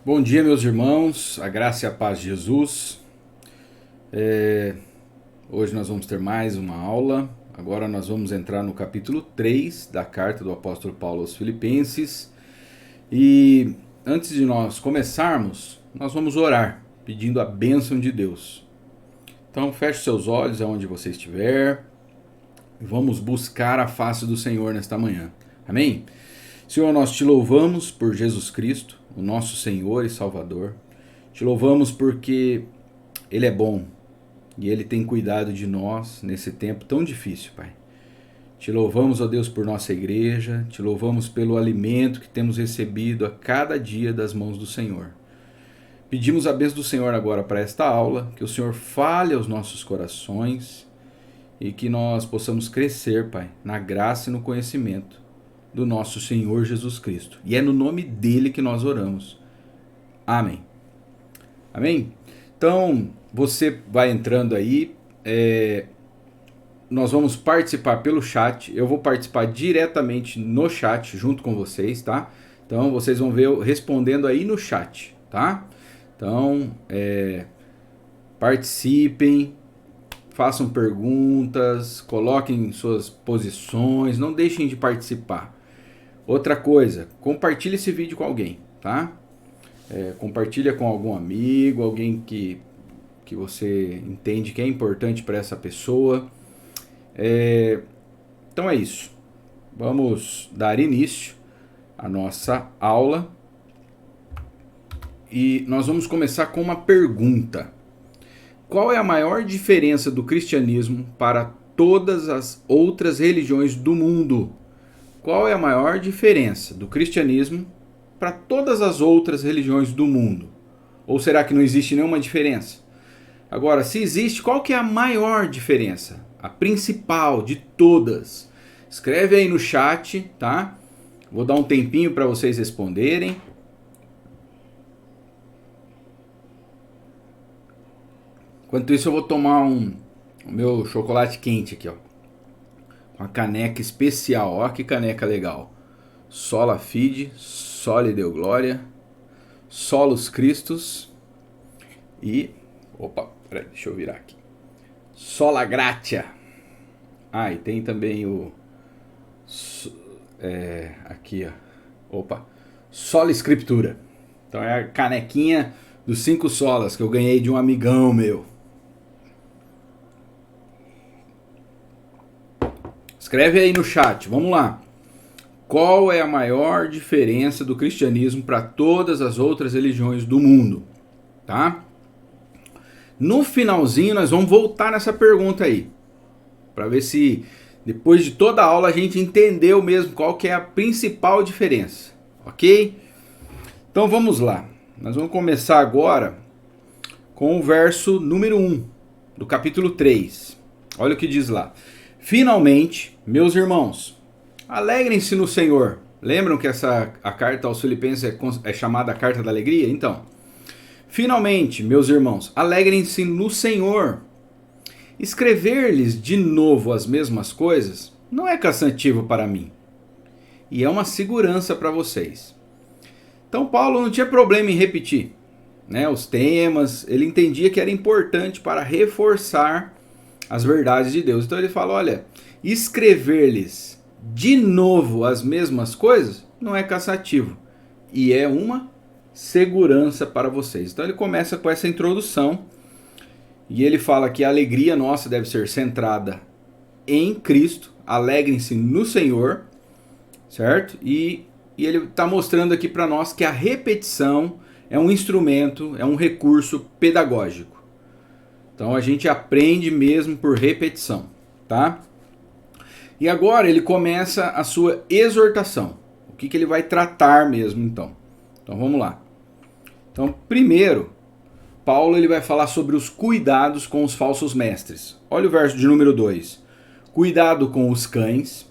Bom dia, meus irmãos, a graça e a paz de Jesus. Hoje nós vamos ter mais uma aula. Agora nós vamos entrar no capítulo 3 da carta do apóstolo Paulo aos Filipenses. E antes de nós começarmos, nós vamos orar, pedindo a bênção de Deus. Então feche seus olhos aonde você estiver e vamos buscar a face do Senhor nesta manhã. Amém? Senhor, nós te louvamos por Jesus Cristo, o nosso Senhor e Salvador. Te louvamos porque Ele é bom e Ele tem cuidado de nós nesse tempo tão difícil, Pai. Te louvamos, ó Deus, por nossa igreja, te louvamos pelo alimento que temos recebido a cada dia das mãos do Senhor. Pedimos a bênção do Senhor agora para esta aula, que o Senhor fale aos nossos corações e que nós possamos crescer, Pai, na graça e no conhecimento do nosso Senhor Jesus Cristo. E é no nome dele que nós oramos. Amém. Amém? Então, você vai entrando aí, nós vamos participar pelo chat, eu vou participar diretamente no chat junto com vocês, tá? Então, vocês vão ver eu respondendo aí no chat, tá? Então, participem, façam perguntas, coloquem suas posições, não deixem de participar. Outra coisa, compartilhe esse vídeo com alguém, tá? Compartilha com algum amigo, alguém que você entende que é importante para essa pessoa. Então é isso. Vamos dar início à nossa aula. E nós vamos começar com uma pergunta. Qual é a maior diferença do cristianismo para todas as outras religiões do mundo? Qual é a maior diferença do cristianismo para todas as outras religiões do mundo? Ou será que não existe nenhuma diferença? Agora, se existe, qual que é a maior diferença? A principal de todas? Escreve aí no chat, tá? Vou dar um tempinho para vocês responderem. Enquanto isso, eu vou tomar o meu chocolate quente aqui, ó. Uma caneca especial, ó que caneca legal. Sola Fide, Soli Deo Glória, Solus Christus e... Opa, peraí, deixa eu virar aqui. Sola Gratia. Ah, e tem também o... aqui, ó. Opa, Sola Escritura. Então é a canequinha dos 5 solas que eu ganhei de um amigão meu. Escreve aí no chat, vamos lá. Qual é a maior diferença do cristianismo para todas as outras religiões do mundo? Tá? No finalzinho nós vamos voltar nessa pergunta aí. Para ver se depois de toda a aula a gente entendeu mesmo qual que é a principal diferença. Ok? Então vamos lá. Nós vamos começar agora com o verso número 1 do capítulo 3. Olha o que diz lá. Finalmente, meus irmãos, alegrem-se no Senhor. Lembram que a carta aos Filipenses é chamada a carta da alegria? Então, finalmente, meus irmãos, alegrem-se no Senhor. Escrever-lhes de novo as mesmas coisas não é cansativo para mim. E é uma segurança para vocês. Então, Paulo não tinha problema em repetir, né, os temas. Ele entendia que era importante para reforçar as verdades de Deus. Então ele fala, olha, escrever-lhes de novo as mesmas coisas não é cansativo e é uma segurança para vocês. Então ele começa com essa introdução e ele fala que a alegria nossa deve ser centrada em Cristo, alegrem-se no Senhor, certo? E ele está mostrando aqui para nós que a repetição é um instrumento, é um recurso pedagógico. Então a gente aprende mesmo por repetição, tá? E agora ele começa a sua exortação. O que ele vai tratar mesmo então? Então vamos lá. Então primeiro, Paulo ele vai falar sobre os cuidados com os falsos mestres. Olha o verso de número 2. Cuidado com os cães,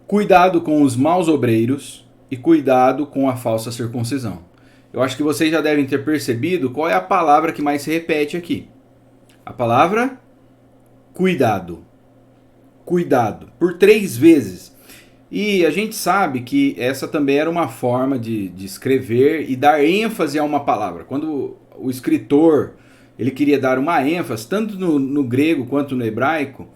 cuidado com os maus obreiros e cuidado com a falsa circuncisão. Eu acho que vocês já devem ter percebido qual é a palavra que mais se repete aqui. A palavra cuidado. Cuidado. Por 3 vezes. E a gente sabe que essa também era uma forma de escrever e dar ênfase a uma palavra. Quando o escritor ele queria dar uma ênfase, tanto no grego quanto no hebraico,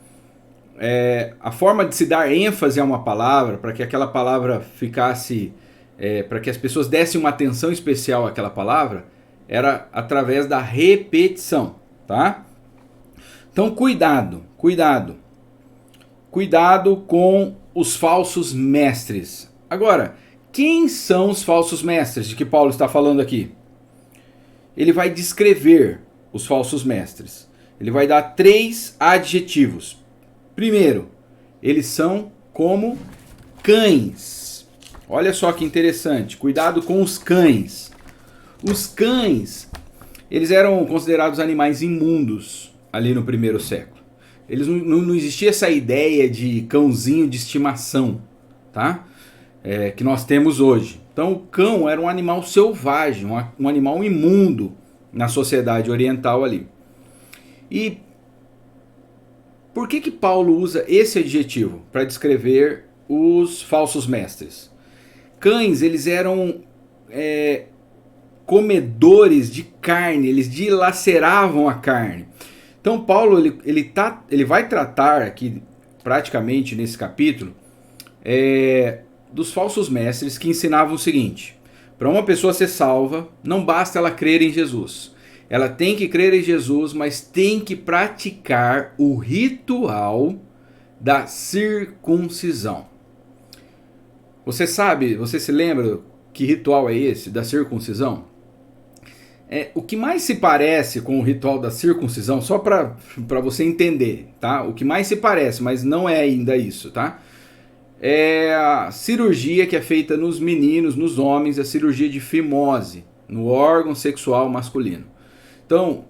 a forma de se dar ênfase a uma palavra, para que aquela palavra ficasse, para que as pessoas dessem uma atenção especial àquela palavra, era através da repetição, tá? Então cuidado com os falsos mestres. Agora, quem são os falsos mestres de que Paulo está falando aqui? Ele vai descrever os falsos mestres. Ele vai dar 3 adjetivos. Primeiro, eles são como cães. Olha só que interessante. Cuidado com os cães. Os cães, eles eram considerados animais imundos ali no primeiro século. Não existia essa ideia de cãozinho de estimação, tá? Que nós temos hoje. Então o cão era um animal selvagem, um animal imundo na sociedade oriental ali. E por que Paulo usa esse adjetivo para descrever os falsos mestres? Cães, eles eram comedores de carne, eles dilaceravam a carne. Então Paulo ele vai tratar aqui, praticamente nesse capítulo, dos falsos mestres que ensinavam o seguinte: para uma pessoa ser salva, não basta ela crer em Jesus. Ela tem que crer em Jesus, mas tem que praticar o ritual da circuncisão. Você se lembra que ritual é esse da circuncisão? O que mais se parece com o ritual da circuncisão, só para você entender, tá? O que mais se parece, mas não é ainda isso, tá? É a cirurgia que é feita nos meninos, nos homens, a cirurgia de fimose, no órgão sexual masculino. Então,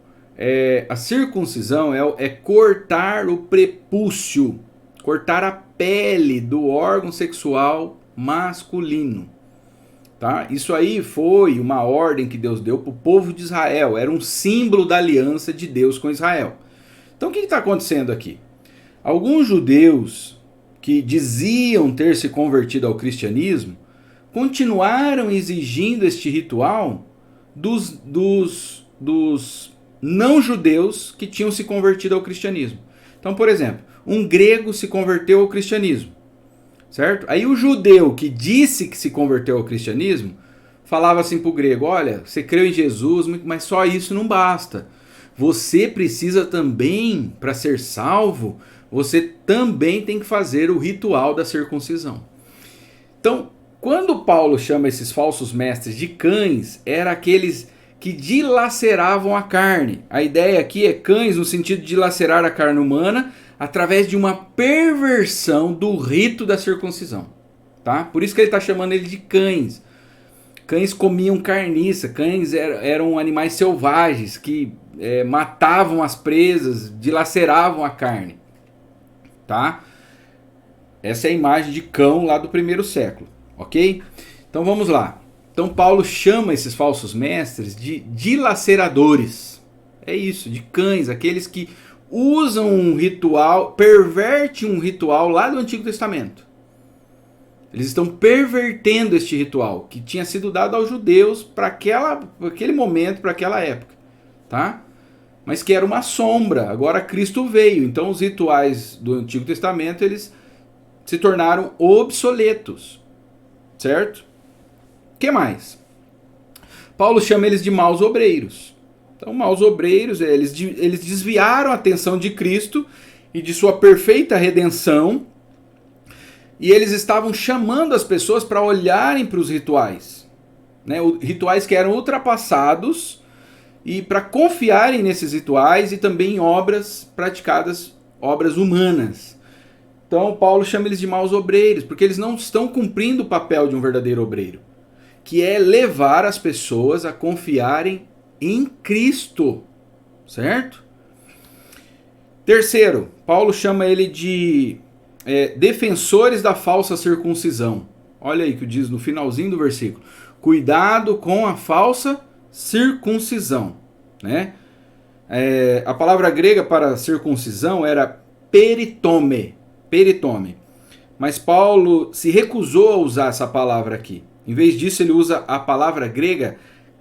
a circuncisão é cortar o prepúcio, cortar a pele do órgão sexual masculino. Tá? Isso aí foi uma ordem que Deus deu para o povo de Israel. Era um símbolo da aliança de Deus com Israel. Então o que está acontecendo aqui? Alguns judeus que diziam ter se convertido ao cristianismo continuaram exigindo este ritual dos não-judeus que tinham se convertido ao cristianismo. Então, por exemplo, um grego se converteu ao cristianismo. Certo? Aí o judeu que disse que se converteu ao cristianismo falava assim para o grego: olha, você creu em Jesus, mas só isso não basta. Você precisa também, para ser salvo, você também tem que fazer o ritual da circuncisão. Então, quando Paulo chama esses falsos mestres de cães, eram aqueles que dilaceravam a carne. A ideia aqui é cães no sentido de dilacerar a carne humana através de uma perversão do rito da circuncisão, tá? Por isso que ele está chamando ele de cães. Cães comiam carniça, cães eram animais selvagens que matavam as presas, dilaceravam a carne, tá? Essa é a imagem de cão lá do primeiro século, ok? Então vamos lá. Então Paulo chama esses falsos mestres de dilaceradores. É isso, de cães, aqueles que usam um ritual, pervertem um ritual lá do Antigo Testamento. Eles estão pervertendo este ritual que tinha sido dado aos judeus para aquele momento, para aquela época, tá? Mas que era uma sombra. Agora Cristo veio, então os rituais do Antigo Testamento eles se tornaram obsoletos, certo? O que mais? Paulo chama eles de maus obreiros. Então, maus obreiros, eles desviaram a atenção de Cristo e de sua perfeita redenção, e eles estavam chamando as pessoas para olharem para os rituais, né? Rituais que eram ultrapassados, e para confiarem nesses rituais e também em obras praticadas, obras humanas. Então, Paulo chama eles de maus obreiros, porque eles não estão cumprindo o papel de um verdadeiro obreiro, que é levar as pessoas a confiarem em Cristo, certo? Terceiro, Paulo chama ele de defensores da falsa circuncisão. Olha aí o que diz no finalzinho do versículo: cuidado com a falsa circuncisão, né? A palavra grega para circuncisão era peritome. mas Paulo se recusou a usar essa palavra aqui. Em vez disso, ele usa a palavra grega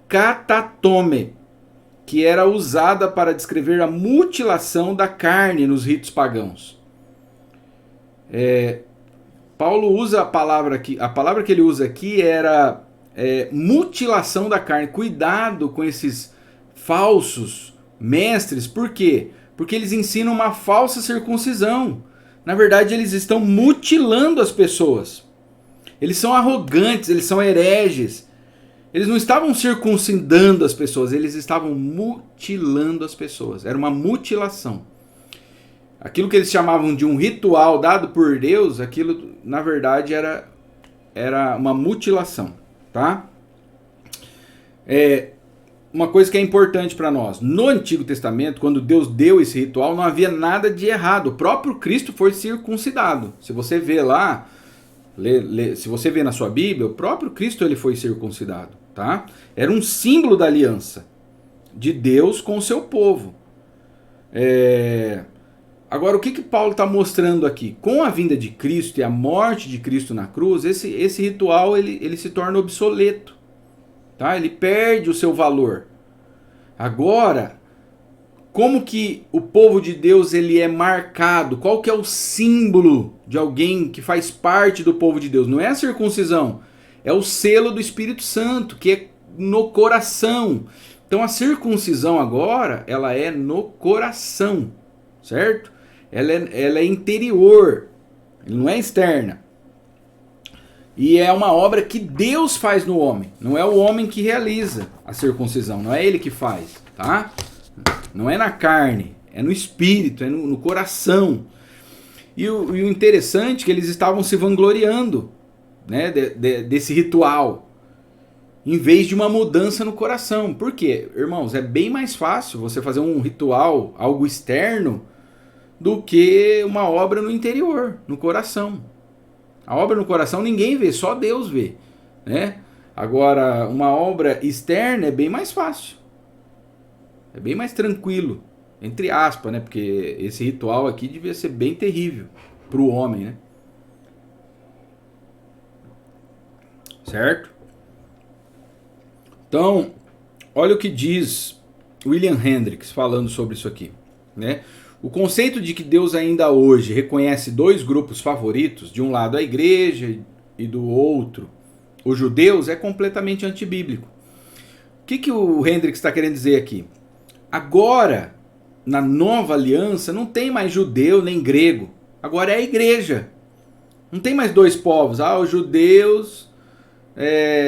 katatome, que era usada para descrever a mutilação da carne nos ritos pagãos. Paulo usa a palavra aqui, a palavra que ele usa aqui era mutilação da carne. Cuidado com esses falsos mestres, por quê? Porque eles ensinam uma falsa circuncisão. Na verdade, eles estão mutilando as pessoas. Eles são arrogantes, eles são hereges. Eles não estavam circuncidando as pessoas, eles estavam mutilando as pessoas. Era uma mutilação. Aquilo que eles chamavam de um ritual dado por Deus, aquilo na verdade era uma mutilação, tá? Uma coisa que é importante para nós. No Antigo Testamento, quando Deus deu esse ritual, não havia nada de errado. O próprio Cristo foi circuncidado. Se você vê lá, se você vê na sua Bíblia, o próprio Cristo ele foi circuncidado, tá? Era um símbolo da aliança de Deus com o seu povo. Agora, o que Paulo está mostrando aqui? Com a vinda de Cristo e a morte de Cristo na cruz, esse ritual ele se torna obsoleto. Tá? Ele perde o seu valor. Agora, como que o povo de Deus ele é marcado? Qual que é o símbolo de alguém que faz parte do povo de Deus? Não é a circuncisão, é o selo do Espírito Santo, que é no coração. Então a circuncisão agora, ela é no coração, certo? Ela é interior, não é externa. E é uma obra que Deus faz no homem. Não é o homem que realiza a circuncisão. Não é ele que faz, tá? Não é na carne. É no espírito, é no coração. E o interessante é que eles estavam se vangloriando, né, desse ritual. Em vez de uma mudança no coração. Por quê? Irmãos, é bem mais fácil você fazer um ritual, algo externo, do que uma obra no interior, no coração. A obra no coração ninguém vê, só Deus vê, né? Agora, uma obra externa é bem mais fácil. É bem mais tranquilo, entre aspas, né? Porque esse ritual aqui devia ser bem terrível para o homem, né? Certo? Então, olha o que diz William Hendricks falando sobre isso aqui, né? O conceito de que Deus ainda hoje reconhece dois grupos favoritos, de um lado a igreja e do outro os judeus, é completamente antibíblico. O que o Hendricks está querendo dizer aqui? Agora, na nova aliança, não tem mais judeu nem grego. Agora é a igreja. Não tem mais dois povos. Os judeus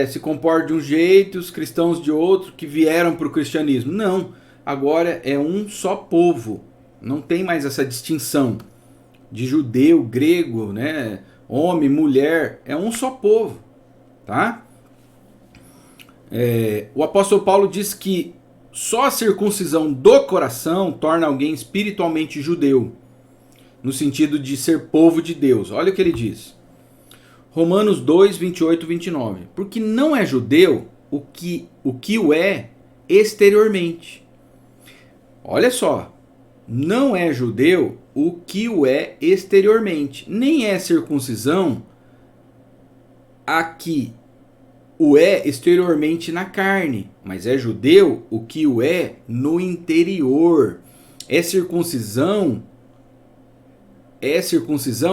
se comportam de um jeito, os cristãos de outro, que vieram para o cristianismo. Não. Agora é um só povo. Não tem mais essa distinção de judeu, grego, né? Homem, mulher. É um só povo. Tá? O apóstolo Paulo diz que só a circuncisão do coração torna alguém espiritualmente judeu, no sentido de ser povo de Deus. Olha o que ele diz. Romanos 2, 28 e 29. Porque não é judeu o que o é exteriormente. Olha só. Não é judeu o que o é exteriormente. Nem é circuncisão a que o é exteriormente na carne. Mas é judeu o que o é no interior. É circuncisão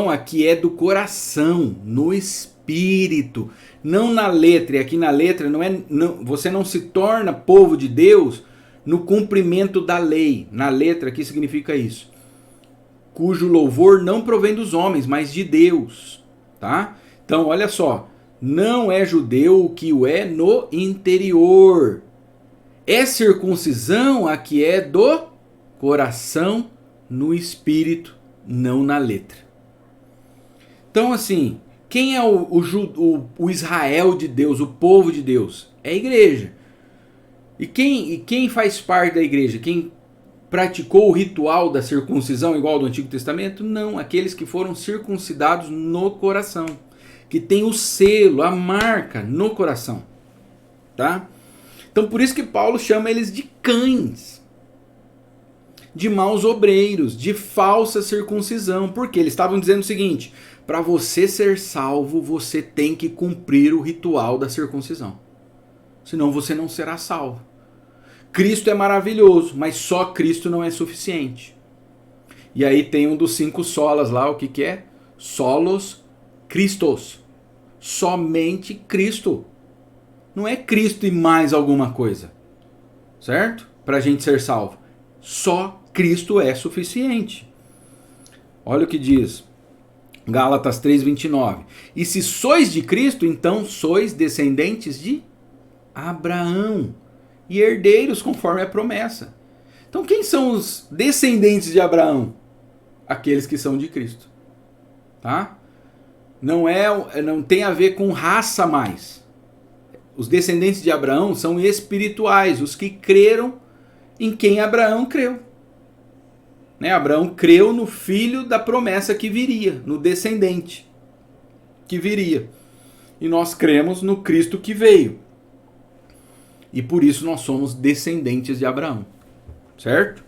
a que é do coração, no espírito. Não na letra. E aqui na letra você não se torna povo de Deus no cumprimento da lei. Na letra aqui significa isso. Cujo louvor não provém dos homens, mas de Deus. Tá? Então, olha só. Não é judeu o que o é no interior. É circuncisão a que é do coração, no espírito, não na letra. Então, assim, quem é o Israel de Deus, o povo de Deus? É a igreja. E quem faz parte da igreja? Quem praticou o ritual da circuncisão igual ao do Antigo Testamento? Não, aqueles que foram circuncidados no coração, que tem o selo, a marca no coração, tá? Então por isso que Paulo chama eles de cães. de maus obreiros, de falsa circuncisão. Porque eles estavam dizendo o seguinte: para você ser salvo, você tem que cumprir o ritual da circuncisão. Senão você não será salvo. Cristo é maravilhoso, mas só Cristo não é suficiente. E aí tem um dos 5 solas lá, o que que é? Solos Christos. Somente Cristo. Não é Cristo e mais alguma coisa. Certo? Para a gente ser salvo. Só Cristo é suficiente. Olha o que diz Gálatas 3:29. E se sois de Cristo, então sois descendentes de Abraão e herdeiros conforme a promessa. Então quem são os descendentes de Abraão? Aqueles que são de Cristo. Tá? Não tem a ver com raça mais. Os descendentes de Abraão são espirituais, os que creram em quem Abraão creu. Né? Abraão creu no filho da promessa que viria, no descendente que viria. E nós cremos no Cristo que veio. E por isso nós somos descendentes de Abraão. Certo?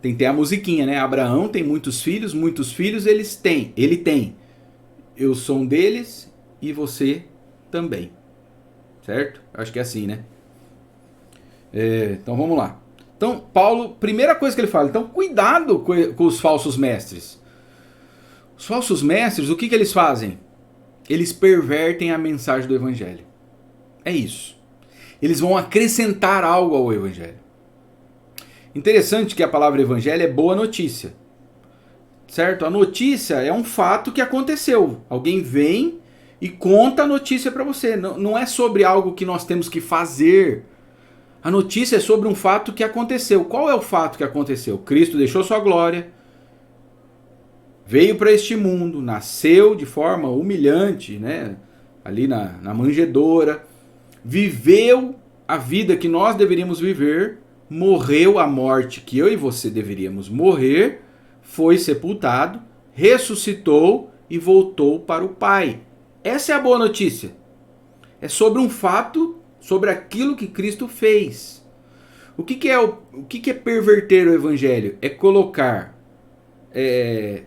Tem até a musiquinha, né? Abraão tem muitos filhos ele tem. Eu sou um deles e você também. Certo? Acho que é assim, né? Então vamos lá. Então, Paulo, primeira coisa que ele fala, então cuidado com os falsos mestres. Os falsos mestres, o que eles fazem? Eles pervertem a mensagem do evangelho. É isso. Eles vão acrescentar algo ao evangelho. Interessante que a palavra evangelho é boa notícia. Certo? A notícia é um fato que aconteceu. Alguém vem e conta a notícia para você. Não é sobre algo que nós temos que fazer. A notícia é sobre um fato que aconteceu. Qual é o fato que aconteceu? Cristo deixou sua glória, veio para este mundo, nasceu de forma humilhante, né? Ali na manjedoura, viveu a vida que nós deveríamos viver, morreu a morte que eu e você deveríamos morrer, foi sepultado, ressuscitou e voltou para o Pai. Essa é a boa notícia. É sobre um fato, sobre aquilo que Cristo fez. O que é perverter o evangelho? É colocar,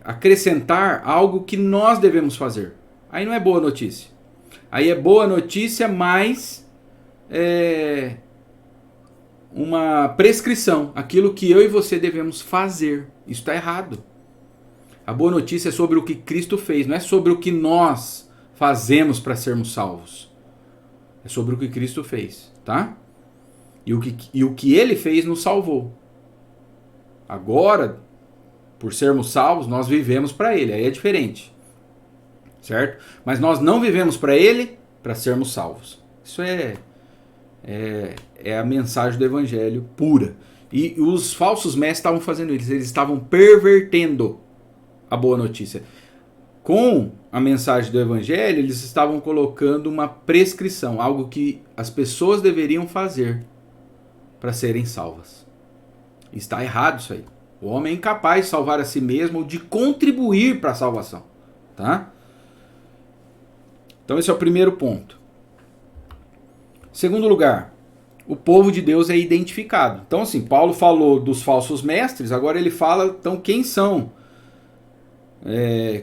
acrescentar algo que nós devemos fazer. Aí não é boa notícia. Aí é boa notícia, mas uma prescrição. Aquilo que eu e você devemos fazer. Isso está errado. A boa notícia é sobre o que Cristo fez, não é sobre o que nós fazemos para sermos salvos. É sobre o que Cristo fez, tá? E o que Ele fez nos salvou. Agora, por sermos salvos, nós vivemos para Ele. Aí é diferente. Certo? Mas nós não vivemos para Ele para sermos salvos. Isso é a mensagem do Evangelho pura. E os falsos mestres estavam fazendo isso. Eles estavam pervertendo a boa notícia. Com a mensagem do Evangelho, eles estavam colocando uma prescrição, algo que as pessoas deveriam fazer para serem salvas. Está errado isso aí. O homem é incapaz de salvar a si mesmo ou de contribuir para a salvação. Tá? Então esse é o primeiro ponto. Segundo lugar, o povo de Deus é identificado. Então assim, Paulo falou dos falsos mestres, agora ele fala, então quem são?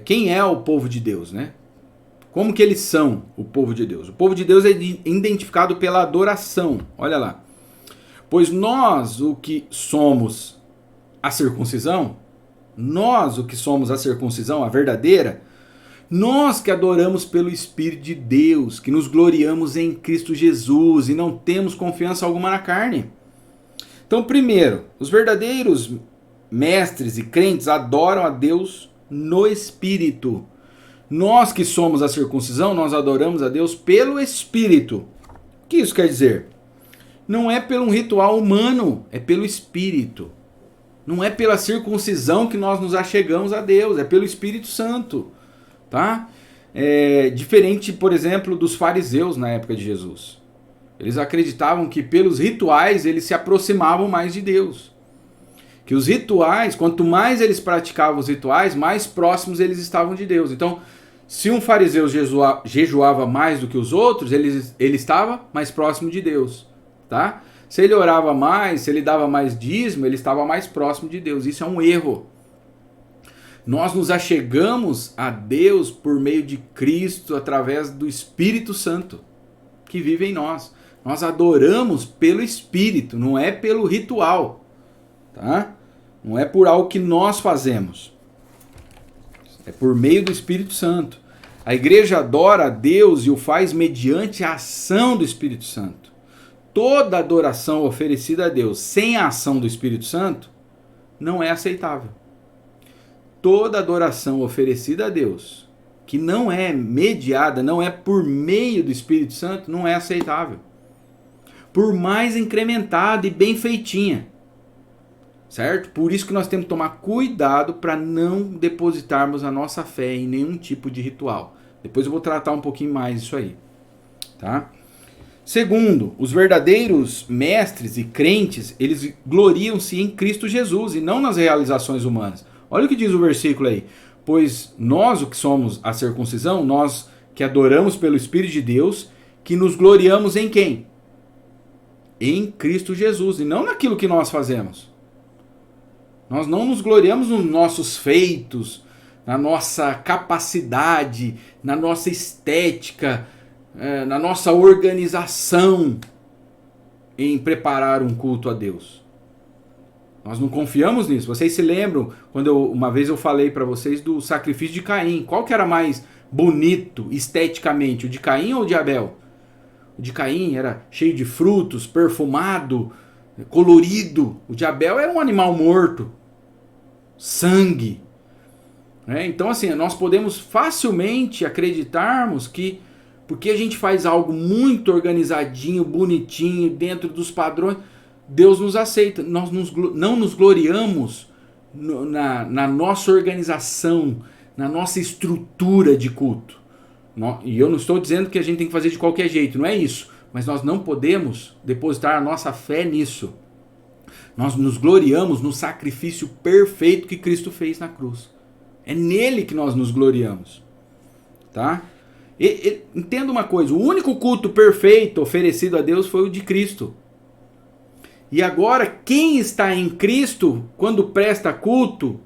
Quem é o povo de Deus, né? Como que eles são o povo de Deus? O povo de Deus é identificado pela adoração. Olha lá. Pois nós, o que somos a circuncisão, a verdadeira, nós que adoramos pelo Espírito de Deus, que nos gloriamos em Cristo Jesus e não temos confiança alguma na carne. Então, primeiro, os verdadeiros mestres e crentes adoram a Deus no Espírito. Nós que somos a circuncisão, nós adoramos a Deus pelo Espírito. O que isso quer dizer? Não é pelo um ritual humano, é pelo Espírito. Não é pela circuncisão que nós nos achegamos a Deus, é pelo Espírito Santo. Tá? Diferente, por exemplo, dos fariseus na época de Jesus. Eles acreditavam que pelos rituais eles se aproximavam mais de Deus. Que os rituais, quanto mais eles praticavam os rituais, mais próximos eles estavam de Deus. Então, se um fariseu jejuava mais do que os outros, ele estava mais próximo de Deus. Tá? Se ele orava mais, se ele dava mais dízimo, ele estava mais próximo de Deus. Isso é um erro. Nós nos achegamos a Deus por meio de Cristo, através do Espírito Santo que vive em nós. Nós adoramos pelo Espírito, não é pelo ritual, tá? Não é por algo que nós fazemos. É por meio do Espírito Santo. A igreja adora a Deus e o faz mediante a ação do Espírito Santo. Toda adoração oferecida a Deus sem a ação do Espírito Santo não é aceitável. Toda adoração oferecida a Deus que não é mediada, não é por meio do Espírito Santo, não é aceitável. Por mais incrementada e bem feitinha. Certo? Por isso que nós temos que tomar cuidado para não depositarmos a nossa fé em nenhum tipo de ritual. Depois eu vou tratar um pouquinho mais isso aí. Tá? Segundo, os verdadeiros mestres e crentes, eles gloriam-se em Cristo Jesus e não nas realizações humanas. Olha o que diz o versículo aí. Pois nós, o que somos a circuncisão, nós que adoramos pelo Espírito de Deus, que nos gloriamos em quem? Em Cristo Jesus, e não naquilo que nós fazemos. Nós não nos gloriamos nos nossos feitos, na nossa capacidade, na nossa estética, na nossa organização em preparar um culto a Deus. Nós não confiamos nisso. Vocês se lembram quando uma vez eu falei para vocês do sacrifício de Caim? Qual que era mais bonito esteticamente, o de Caim ou o de Abel? O de Caim era cheio de frutos, perfumado, colorido. O de Abel era um animal morto, sangue. Então assim, nós podemos facilmente acreditarmos que porque a gente faz algo muito organizadinho, bonitinho, dentro dos padrões, Deus nos aceita. Nós não nos gloriamos na nossa organização, na nossa estrutura de culto. E eu não estou dizendo que a gente tem que fazer de qualquer jeito, não é isso. Mas nós não podemos depositar a nossa fé nisso. Nós nos gloriamos no sacrifício perfeito que Cristo fez na cruz. É nele que nós nos gloriamos. Tá? Entenda uma coisa, o único culto perfeito oferecido a Deus foi o de Cristo. E agora, quem está em Cristo, quando presta culto,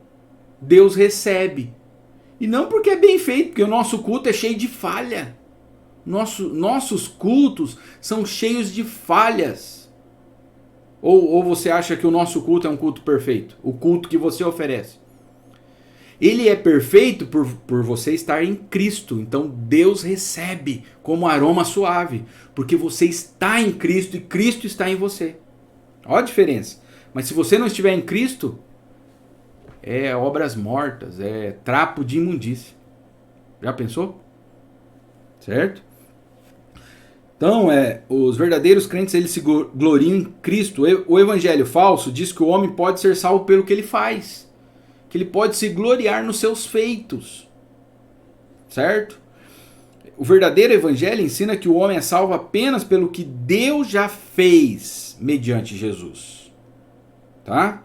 Deus recebe. E não porque é bem feito, porque o nosso culto é cheio de falha. Nossos cultos são cheios de falhas. Ou você acha que o nosso culto é um culto perfeito? O culto que você oferece. Ele é perfeito por você estar em Cristo. Então Deus recebe como aroma suave. Porque você está em Cristo e Cristo está em você. Olha a diferença. Mas se você não estiver em Cristo, é obras mortas, é trapo de imundície. Já pensou? Certo? Então, os verdadeiros crentes, eles se gloriam em Cristo. O evangelho falso diz que o homem pode ser salvo pelo que ele faz. Que ele pode se gloriar nos seus feitos. Certo? O verdadeiro evangelho ensina que o homem é salvo apenas pelo que Deus já fez mediante Jesus. Tá?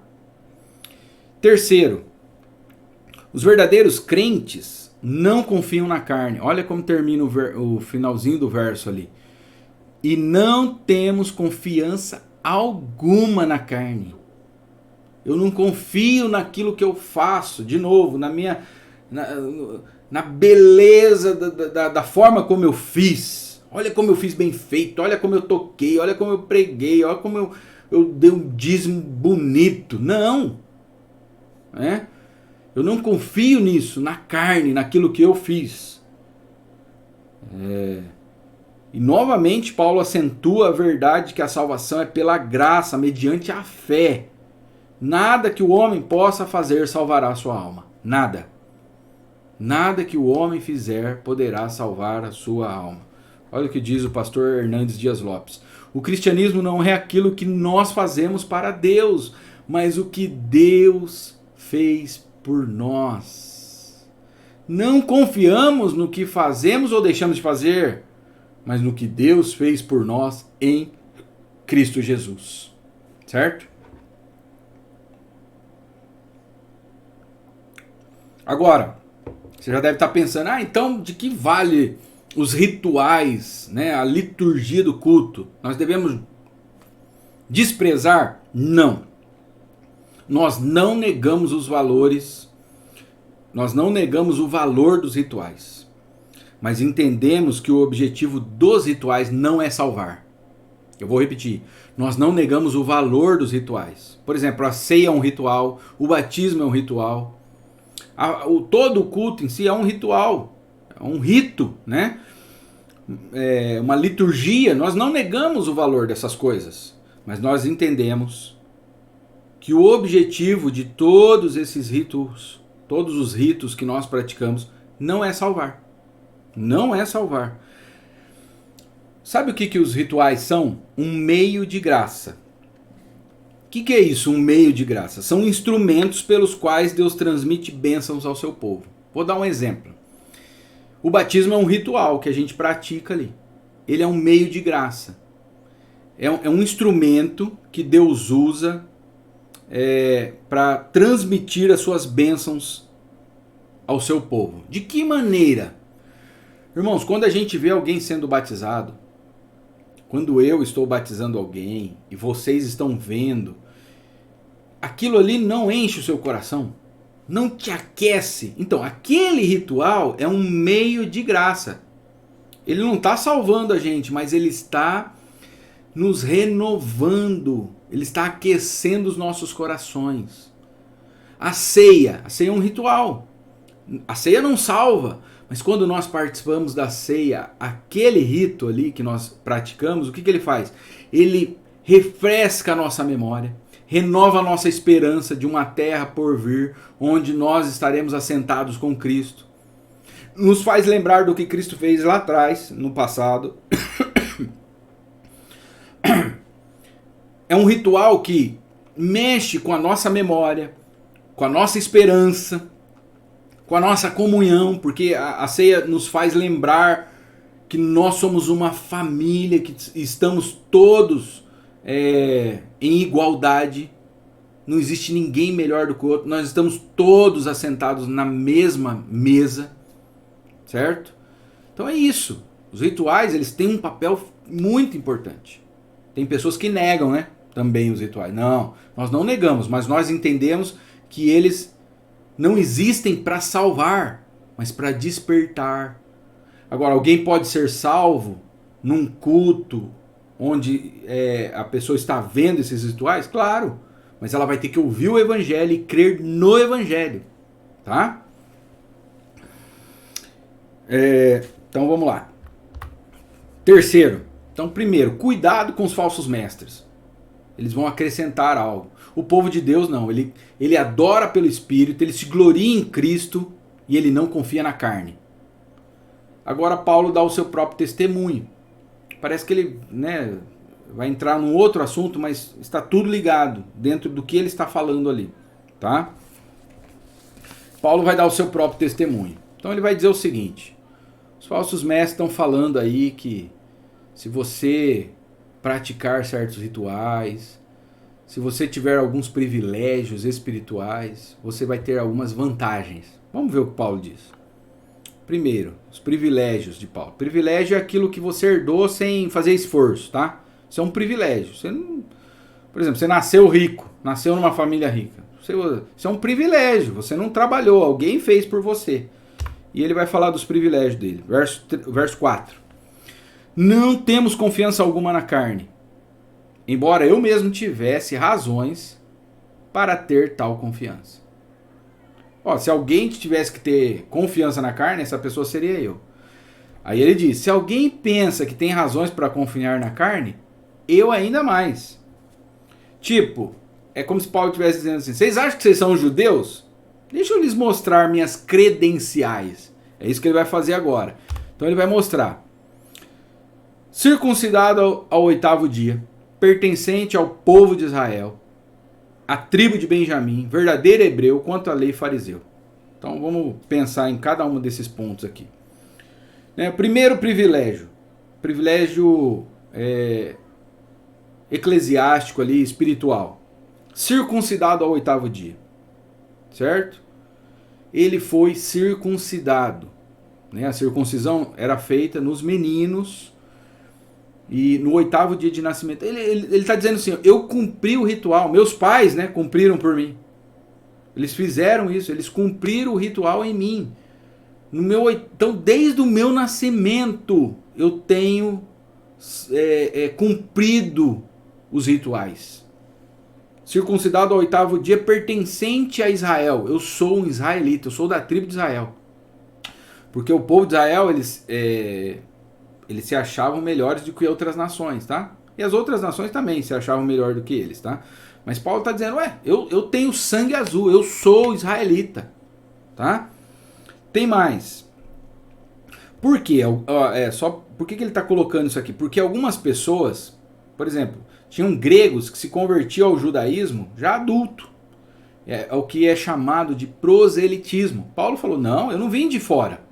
Terceiro, os verdadeiros crentes não confiam na carne. Olha como termina o finalzinho do verso ali. E não temos confiança alguma na carne. Eu não confio naquilo que eu faço, de novo, na beleza da forma como eu fiz. Olha como eu fiz bem feito, olha como eu toquei, olha como eu preguei, olha como eu dei um dízimo bonito. Não. Eu não confio nisso, na carne, naquilo que eu fiz. E novamente Paulo acentua a verdade que a salvação é pela graça, mediante a fé. Nada que o homem possa fazer salvará a sua alma. Nada. Nada que o homem fizer poderá salvar a sua alma. Olha o que diz o pastor Hernandes Dias Lopes. O cristianismo não é aquilo que nós fazemos para Deus, mas o que Deus fez por nós. Não confiamos no que fazemos ou deixamos de fazer, mas no que Deus fez por nós em Cristo Jesus. Certo? Agora, você já deve estar pensando, então de que vale os rituais, a liturgia do culto? Nós devemos Desprezar? Não. Nós não negamos os valores, nós não negamos o valor dos rituais, mas entendemos que o objetivo dos rituais não é salvar. Eu vou repetir, nós não negamos o valor dos rituais. Por exemplo, a ceia é um ritual, o batismo é um ritual, todo o culto em si é um ritual, é um rito, né? É uma liturgia. Nós não negamos o valor dessas coisas, mas nós entendemos que o objetivo de todos esses ritos, todos os ritos que nós praticamos, não é salvar. Não é salvar. Sabe o que os rituais são? Um meio de graça. O que é isso, um meio de graça? São instrumentos pelos quais Deus transmite bênçãos ao seu povo. Vou dar um exemplo. O batismo é um ritual que a gente pratica ali. Ele é um meio de graça. É um instrumento que Deus usa para transmitir as suas bênçãos ao seu povo. De que maneira? Irmãos, quando a gente vê alguém sendo batizado, quando eu estou batizando alguém e vocês estão vendo, aquilo ali não enche o seu coração? Não te aquece? Então, aquele ritual é um meio de graça. Ele não está salvando a gente, mas ele está nos renovando. Ele está aquecendo os nossos corações. A ceia é um ritual. A ceia não salva, mas quando nós participamos da ceia, aquele rito ali que nós praticamos, o que ele faz? Ele refresca a nossa memória, renova a nossa esperança de uma terra por vir, onde nós estaremos assentados com Cristo. Nos faz lembrar do que Cristo fez lá atrás, no passado. É um ritual que mexe com a nossa memória, com a nossa esperança, com a nossa comunhão, porque a ceia nos faz lembrar que nós somos uma família, que estamos todos em igualdade, não existe ninguém melhor do que o outro, nós estamos todos assentados na mesma mesa, certo? Então é isso, os rituais eles têm um papel muito importante. Tem pessoas que negam, né, também os rituais. Não, nós não negamos, mas nós entendemos que eles não existem para salvar, mas para despertar. Agora, alguém pode ser salvo num culto onde a pessoa está vendo esses rituais? Claro, mas ela vai ter que ouvir o evangelho e crer no evangelho, tá? Então vamos lá. Terceiro, então primeiro, cuidado com os falsos mestres. Eles vão acrescentar algo. O povo de Deus não, ele adora pelo Espírito, ele se gloria em Cristo e ele não confia na carne. Agora Paulo dá o seu próprio testemunho. Parece que ele vai entrar num outro assunto, mas está tudo ligado dentro do que ele está falando ali. Tá? Paulo vai dar o seu próprio testemunho. Então ele vai dizer o seguinte: os falsos mestres estão falando aí que se você praticar certos rituais, se você tiver alguns privilégios espirituais, você vai ter algumas vantagens. Vamos ver o que Paulo diz. Primeiro, os privilégios de Paulo. Privilégio é aquilo que você herdou sem fazer esforço, tá? Isso é um privilégio. Você não, por exemplo, você nasceu rico, nasceu numa família rica. Isso é um privilégio, você não trabalhou, alguém fez por você. E ele vai falar dos privilégios dele. Verso 4. Não temos confiança alguma na carne, embora eu mesmo tivesse razões para ter tal confiança. Se alguém tivesse que ter confiança na carne, essa pessoa seria eu. Aí ele diz, se alguém pensa que tem razões para confiar na carne, eu ainda mais. Tipo, é como se Paulo estivesse dizendo assim, vocês acham que vocês são judeus? Deixa eu lhes mostrar minhas credenciais. É isso que ele vai fazer agora. Então ele vai mostrar. Circuncidado ao 8º dia, pertencente ao povo de Israel, a tribo de Benjamim, verdadeiro hebreu quanto à lei fariseu. Então vamos pensar em cada um desses pontos aqui. Primeiro privilégio eclesiástico ali, espiritual. Circuncidado ao 8º dia, certo? Ele foi circuncidado. A circuncisão era feita nos meninos E no 8º dia de nascimento, ele está dizendo assim, eu cumpri o ritual, meus pais, né, cumpriram por mim. Eles fizeram isso, eles cumpriram o ritual em mim. Então, desde o meu nascimento, eu tenho cumprido os rituais. Circuncidado ao 8º dia, pertencente a Israel. Eu sou um israelita, eu sou da tribo de Israel. Porque o povo de Israel, eles se achavam melhores do que outras nações, tá? E as outras nações também se achavam melhor do que eles, tá? Mas Paulo está dizendo, eu tenho sangue azul, eu sou israelita, tá? Tem mais. Por quê? Por que ele está colocando isso aqui? Porque algumas pessoas, por exemplo, tinham gregos que se convertiam ao judaísmo já adulto. É o que é chamado de proselitismo. Paulo falou, não, eu não vim de fora.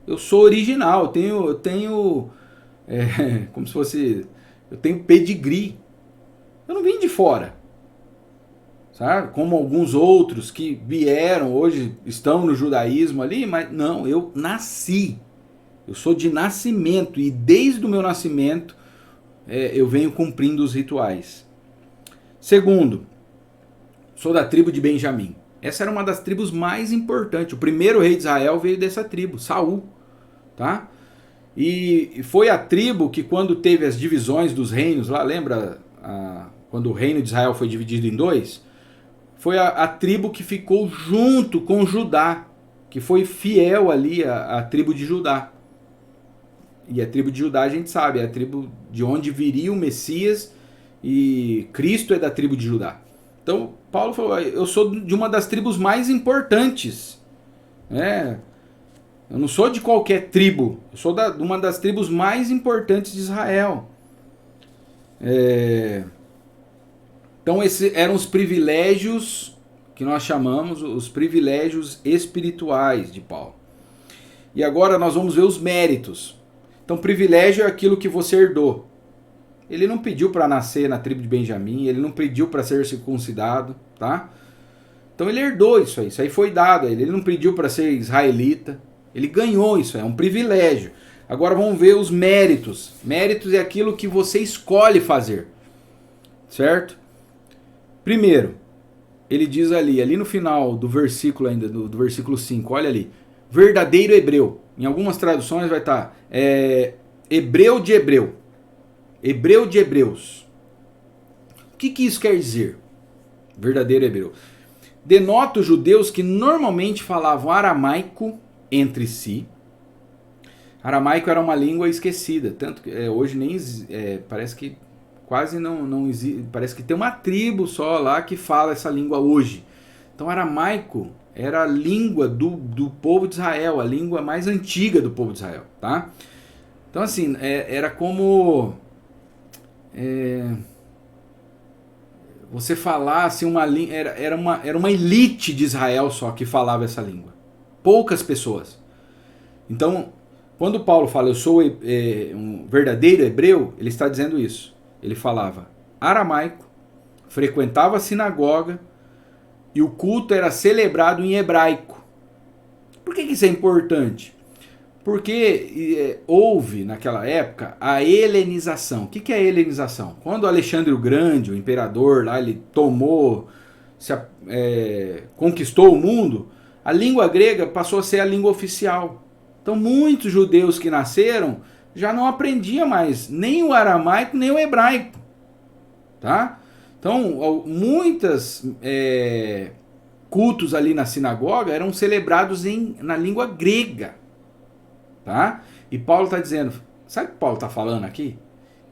Eu sou original, eu tenho como se fosse, eu tenho pedigree. Eu não vim de fora. Sabe? Como alguns outros que vieram, hoje estão no judaísmo ali, mas não, eu nasci. Eu sou de nascimento e desde o meu nascimento eu venho cumprindo os rituais. Segundo, sou da tribo de Benjamim. Essa era uma das tribos mais importantes. O primeiro rei de Israel veio dessa tribo, Saul. Tá? E foi a tribo que, quando teve as divisões dos reinos, lá lembra quando o reino de Israel foi dividido em dois? Foi a tribo que ficou junto com Judá, que foi fiel ali à tribo de Judá. E a tribo de Judá a gente sabe, é a tribo de onde viria o Messias, e Cristo é da tribo de Judá. Então Paulo falou, eu sou de uma das tribos mais importantes, né? Eu não sou de qualquer tribo, eu sou de uma das tribos mais importantes de Israel. Então esses eram os privilégios que nós chamamos os privilégios espirituais de Paulo. E agora nós vamos ver os méritos. Então privilégio é aquilo que você herdou. Ele não pediu para nascer na tribo de Benjamim, ele não pediu para ser circuncidado, tá? Então ele herdou isso aí foi dado a ele. Ele não pediu para ser israelita, ele ganhou isso, é um privilégio. Agora vamos ver os méritos. Méritos é aquilo que você escolhe fazer, certo? Primeiro, ele diz ali no final do versículo ainda, do versículo 5, olha ali, verdadeiro hebreu. Em algumas traduções vai estar hebreu de hebreu. Hebreu de hebreus. O que isso quer dizer? Verdadeiro hebreu. Denota os judeus que normalmente falavam aramaico entre si. Aramaico era uma língua esquecida, tanto que hoje nem parece que quase não existe, parece que tem uma tribo só lá que fala essa língua hoje. Então aramaico era a língua do povo de Israel, a língua mais antiga do povo de Israel, tá? Então assim, era como você falasse uma língua, era uma elite de Israel só que falava essa língua. Poucas pessoas. Então, quando Paulo fala, eu sou um verdadeiro hebreu, ele está dizendo isso. Ele falava aramaico, frequentava a sinagoga e o culto era celebrado em hebraico. Por que isso é importante? Porque houve naquela época a helenização. O que é a helenização? Quando Alexandre o Grande, o imperador lá, ele conquistou o mundo, a língua grega passou a ser a língua oficial. Então muitos judeus que nasceram já não aprendiam mais nem o aramaico nem o hebraico. Tá? Então muitos cultos ali na sinagoga eram celebrados na língua grega. Tá? E Paulo está dizendo, sabe o que Paulo está falando aqui?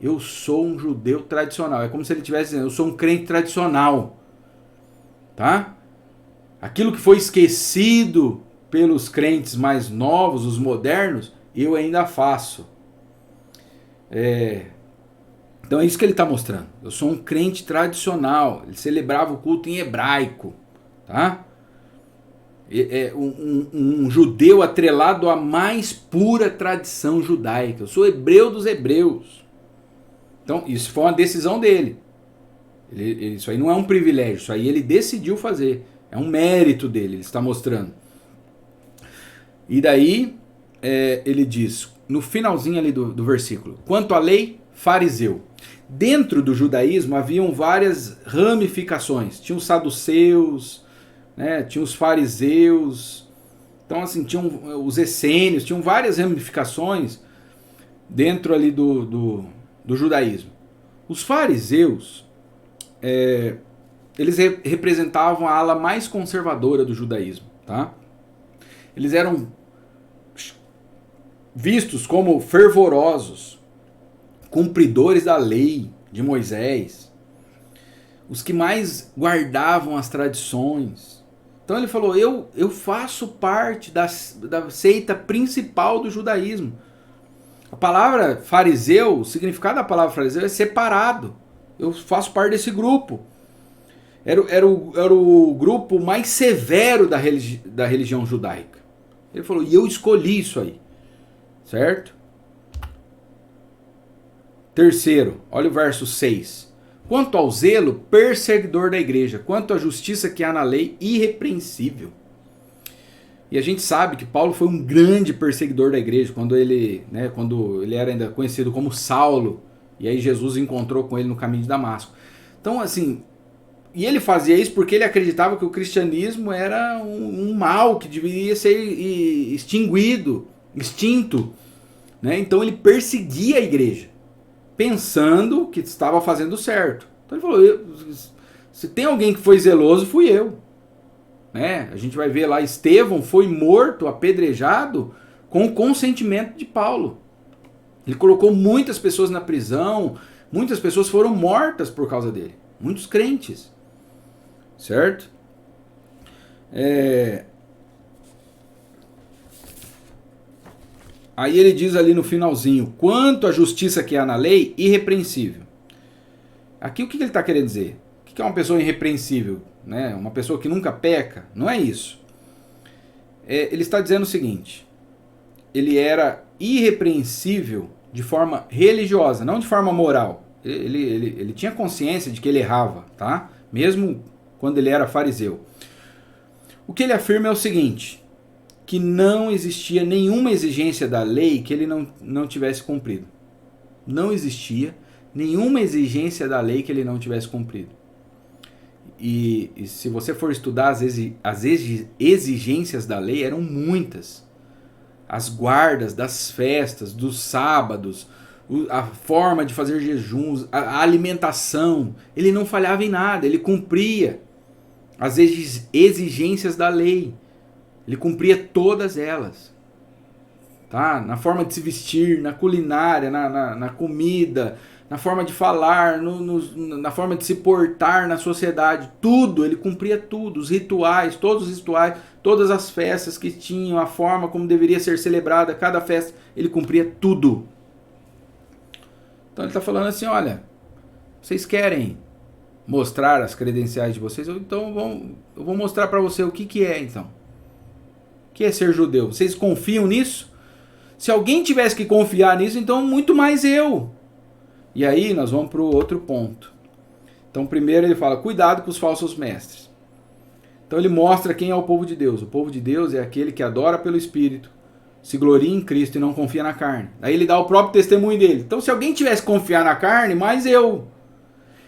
Eu sou um judeu tradicional. É como se ele estivesse dizendo, eu sou um crente tradicional. Tá? Aquilo que foi esquecido pelos crentes mais novos, os modernos, eu ainda faço. Então é isso que ele está mostrando. Eu sou um crente tradicional. Ele celebrava o culto em hebraico. Tá? Um judeu atrelado à mais pura tradição judaica. Eu sou hebreu dos hebreus. Então isso foi uma decisão dele. Isso aí não é um privilégio. Isso aí ele decidiu fazer. É um mérito dele. Ele está mostrando. E daí ele diz, no finalzinho ali do versículo, quanto à lei, fariseu. Dentro do judaísmo haviam várias ramificações. Tinha os saduceus, né? Tinha os fariseus. Então, assim, tinham os essênios, tinham várias ramificações dentro ali do judaísmo. Os fariseus, eles representavam a ala mais conservadora do judaísmo, tá? Eles eram vistos como fervorosos, cumpridores da lei de Moisés, os que mais guardavam as tradições. Então ele falou, eu faço parte da seita principal do judaísmo. A palavra fariseu, o significado da palavra fariseu é separado. Eu faço parte desse grupo. Era o grupo mais severo da religião judaica. Ele falou, e eu escolhi isso aí. Certo? Terceiro, olha o verso 6. Quanto ao zelo, perseguidor da igreja. Quanto à justiça que há na lei, irrepreensível. E a gente sabe que Paulo foi um grande perseguidor da igreja quando ele era ainda conhecido como Saulo. E aí Jesus encontrou com ele no caminho de Damasco. Então, assim, e ele fazia isso porque ele acreditava que o cristianismo era um mal que deveria ser extinto. Né? Então ele perseguia a igreja, pensando que estava fazendo certo. Então ele falou, se tem alguém que foi zeloso, fui eu. Né? A gente vai ver lá, Estevão foi morto, apedrejado, com o consentimento de Paulo. Ele colocou muitas pessoas na prisão, muitas pessoas foram mortas por causa dele. Muitos crentes. Certo? Aí ele diz ali no finalzinho, quanto à justiça que há na lei, irrepreensível. Aqui o que ele está querendo dizer? O que é uma pessoa irrepreensível? Né? Uma pessoa que nunca peca? Não é isso. Ele está dizendo o seguinte, ele era irrepreensível de forma religiosa, não de forma moral. Ele tinha consciência de que ele errava, tá? Mesmo quando ele era fariseu. O que ele afirma é o seguinte, que não existia nenhuma exigência da lei que ele não tivesse cumprido. Não existia nenhuma exigência da lei que ele não tivesse cumprido. E se você for estudar as exigências da lei, eram muitas. As guardas das festas, dos sábados, a forma de fazer jejuns, a alimentação. Ele não falhava em nada, ele cumpria as exigências da lei. Ele cumpria todas elas. Tá? Na forma de se vestir, na culinária, na comida, na forma de falar, na forma de se portar na sociedade. Tudo, ele cumpria tudo. Os rituais, todas as festas que tinham, a forma como deveria ser celebrada cada festa, ele cumpria tudo. Então ele está falando assim, olha, vocês querem mostrar as credenciais de vocês? Então eu vou mostrar para você o que é então. O que é ser judeu? Vocês confiam nisso? Se alguém tivesse que confiar nisso, então muito mais eu. E aí nós vamos para o outro ponto. Então primeiro ele fala, cuidado com os falsos mestres. Então ele mostra quem é o povo de Deus. O povo de Deus é aquele que adora pelo Espírito, se gloria em Cristo e não confia na carne. Aí ele dá o próprio testemunho dele. Então se alguém tivesse que confiar na carne, mais eu.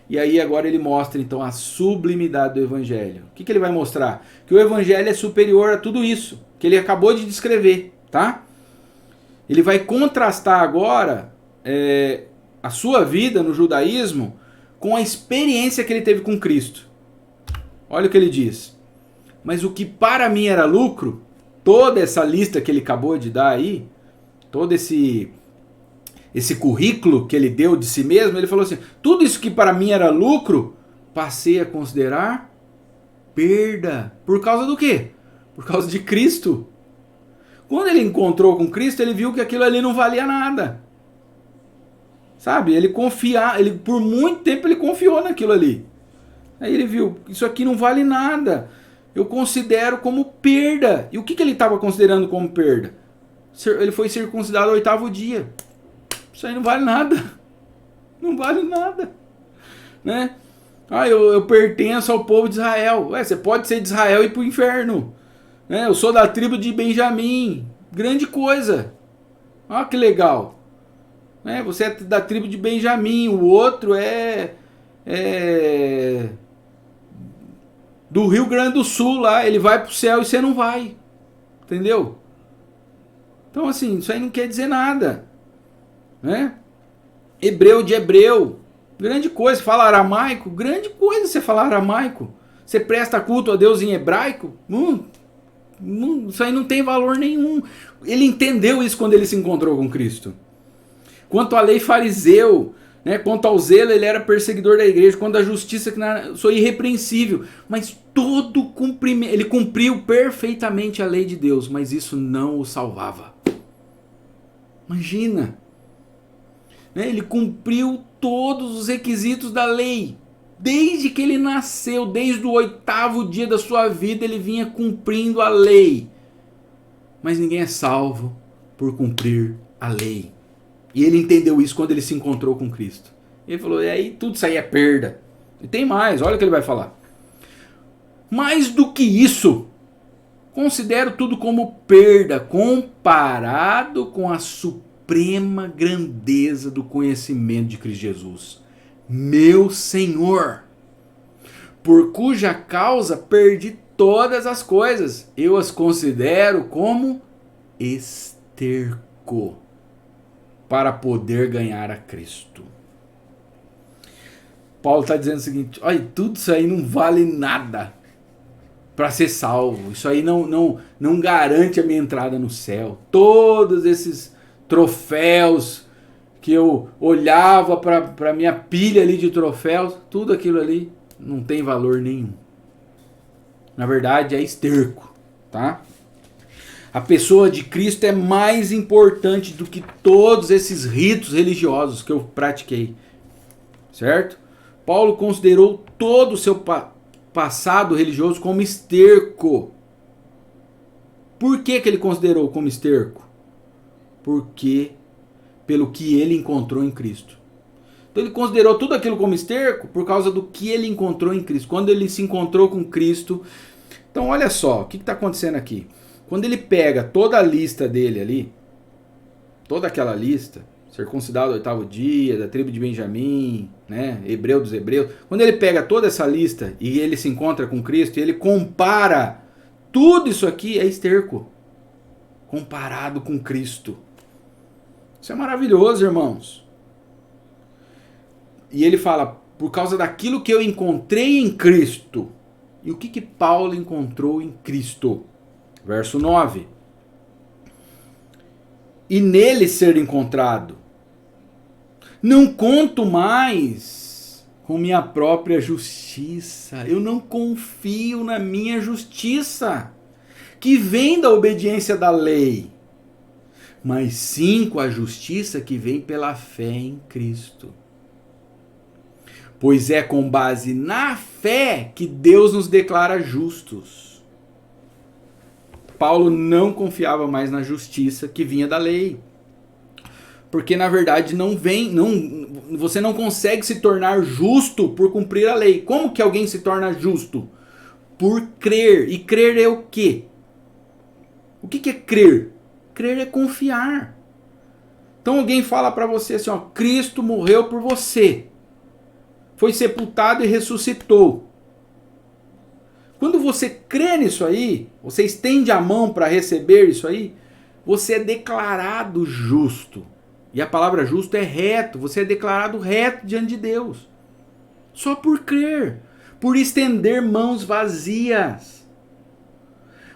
E aí agora ele mostra então a sublimidade do Evangelho. O que ele vai mostrar? Que o Evangelho é superior a tudo isso que ele acabou de descrever, tá? Ele vai contrastar agora a sua vida no judaísmo com a experiência que ele teve com Cristo. Olha o que ele diz. Mas o que para mim era lucro, toda essa lista que ele acabou de dar aí, todo esse currículo que ele deu de si mesmo, ele falou assim, tudo isso que para mim era lucro, passei a considerar perda. Por causa do quê? Por causa de Cristo. Quando ele encontrou com Cristo, ele viu que aquilo ali não valia nada. Sabe? Por muito tempo ele confiou naquilo ali. Aí ele viu, isso aqui não vale nada. Eu considero como perda. E o que ele estava considerando como perda? Ele foi circuncidado ao 8º dia. Isso aí não vale nada. Não vale nada. Né? Eu pertenço ao povo de Israel. Você pode ser de Israel e ir para o inferno. Né? Eu sou da tribo de Benjamim. Grande coisa. Olha que legal. né? Você é da tribo de Benjamim, o outro é do Rio Grande do Sul lá, ele vai pro céu e você não vai. Entendeu? Então assim, isso aí não quer dizer nada, né? Hebreu de hebreu, grande coisa. Fala aramaico, grande coisa você falar aramaico. Você presta culto a Deus em hebraico, isso aí não tem valor nenhum. Ele entendeu isso quando ele se encontrou com Cristo. Quanto à lei, fariseu, né? Quanto ao zelo, ele era perseguidor da igreja. Quanto à justiça, que sou irrepreensível. Mas todo cumprimento, ele cumpriu perfeitamente a lei de Deus, mas isso não o salvava. Imagina, né? Ele cumpriu todos os requisitos da lei. Desde que ele nasceu, desde o 8º dia da sua vida, ele vinha cumprindo a lei. Mas ninguém é salvo por cumprir a lei. E ele entendeu isso quando ele se encontrou com Cristo. Ele falou, e aí tudo isso aí é perda. E tem mais, olha o que ele vai falar. Mais do que isso, considero tudo como perda, comparado com a suprema grandeza do conhecimento de Cristo Jesus, meu Senhor, por cuja causa perdi todas as coisas. Eu as considero como esterco para poder ganhar a Cristo. Paulo está dizendo o seguinte, olha, tudo isso aí não vale nada para ser salvo. Isso aí não garante a minha entrada no céu. Todos esses troféus que eu olhava para minha pilha ali de troféus, tudo aquilo ali não tem valor nenhum. Na verdade é esterco, tá? A pessoa de Cristo é mais importante do que todos esses ritos religiosos que eu pratiquei, certo? Paulo considerou todo o seu passado religioso como esterco. Por que ele considerou como esterco? Porque pelo que ele encontrou em Cristo. Então ele considerou tudo aquilo como esterco por causa do que ele encontrou em Cristo. Quando ele se encontrou com Cristo. Então olha só, o que está acontecendo aqui? Quando ele pega toda a lista dele ali, toda aquela lista, circuncidado ao 8º dia, da tribo de Benjamim, né, hebreu dos hebreus, quando ele pega toda essa lista e ele se encontra com Cristo e ele compara tudo isso aqui, é esterco comparado com Cristo. Isso é maravilhoso, irmãos. E ele fala, por causa daquilo que eu encontrei em Cristo. E o que Paulo encontrou em Cristo? Verso 9. E nele ser encontrado. Não conto mais com minha própria justiça. Eu não confio na minha justiça, que vem da obediência da lei, mas sim com a justiça que vem pela fé em Cristo. Pois é com base na fé que Deus nos declara justos. Paulo não confiava mais na justiça que vinha da lei. Porque na verdade você não consegue se tornar justo por cumprir a lei. Como que alguém se torna justo? Por crer. E crer é o quê? O que é crer? Crer é confiar. Então alguém fala para você assim, ó, Cristo morreu por você. Foi sepultado e ressuscitou. Quando você crê nisso aí, você estende a mão para receber isso aí, você é declarado justo. E a palavra justo é reto, você é declarado reto diante de Deus. Só por crer, por estender mãos vazias.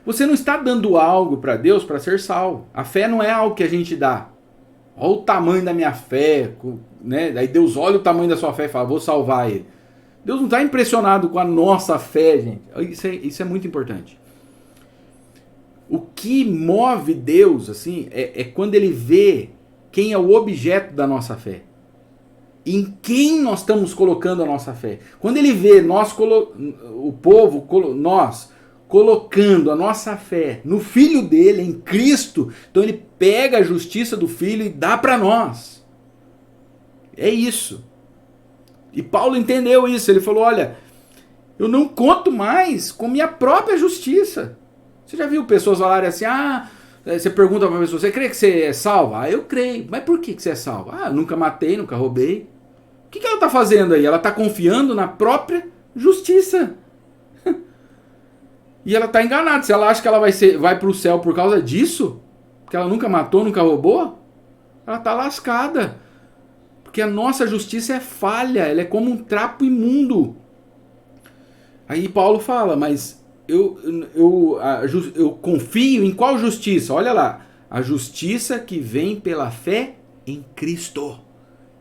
Você não está dando algo para Deus para ser salvo. A fé não é algo que a gente dá. Olha o tamanho da minha fé, né? Aí Deus olha o tamanho da sua fé e fala, vou salvar ele. Deus não está impressionado com a nossa fé, gente. Isso é muito importante. O que move Deus assim é quando ele vê quem é o objeto da nossa fé. Em quem nós estamos colocando a nossa fé. Quando ele vê nós colocando a nossa fé no Filho dele, em Cristo, então ele pega a justiça do Filho e dá para nós. É isso. E Paulo entendeu isso. Ele falou, olha, eu não conto mais com minha própria justiça. Você já viu pessoas falarem assim, Você pergunta pra pessoa, você crê que você é salvo? Ah, eu creio. Mas por que você é salvo? Ah, eu nunca matei, nunca roubei. O que ela está fazendo aí? Ela está confiando na própria justiça. E ela está enganada. Se ela acha que ela vai para o céu por causa disso, que ela nunca matou, nunca roubou, ela está lascada. Porque a nossa justiça é falha, ela é como um trapo imundo. Aí Paulo fala, mas eu confio em qual justiça? Olha lá, a justiça que vem pela fé em Cristo.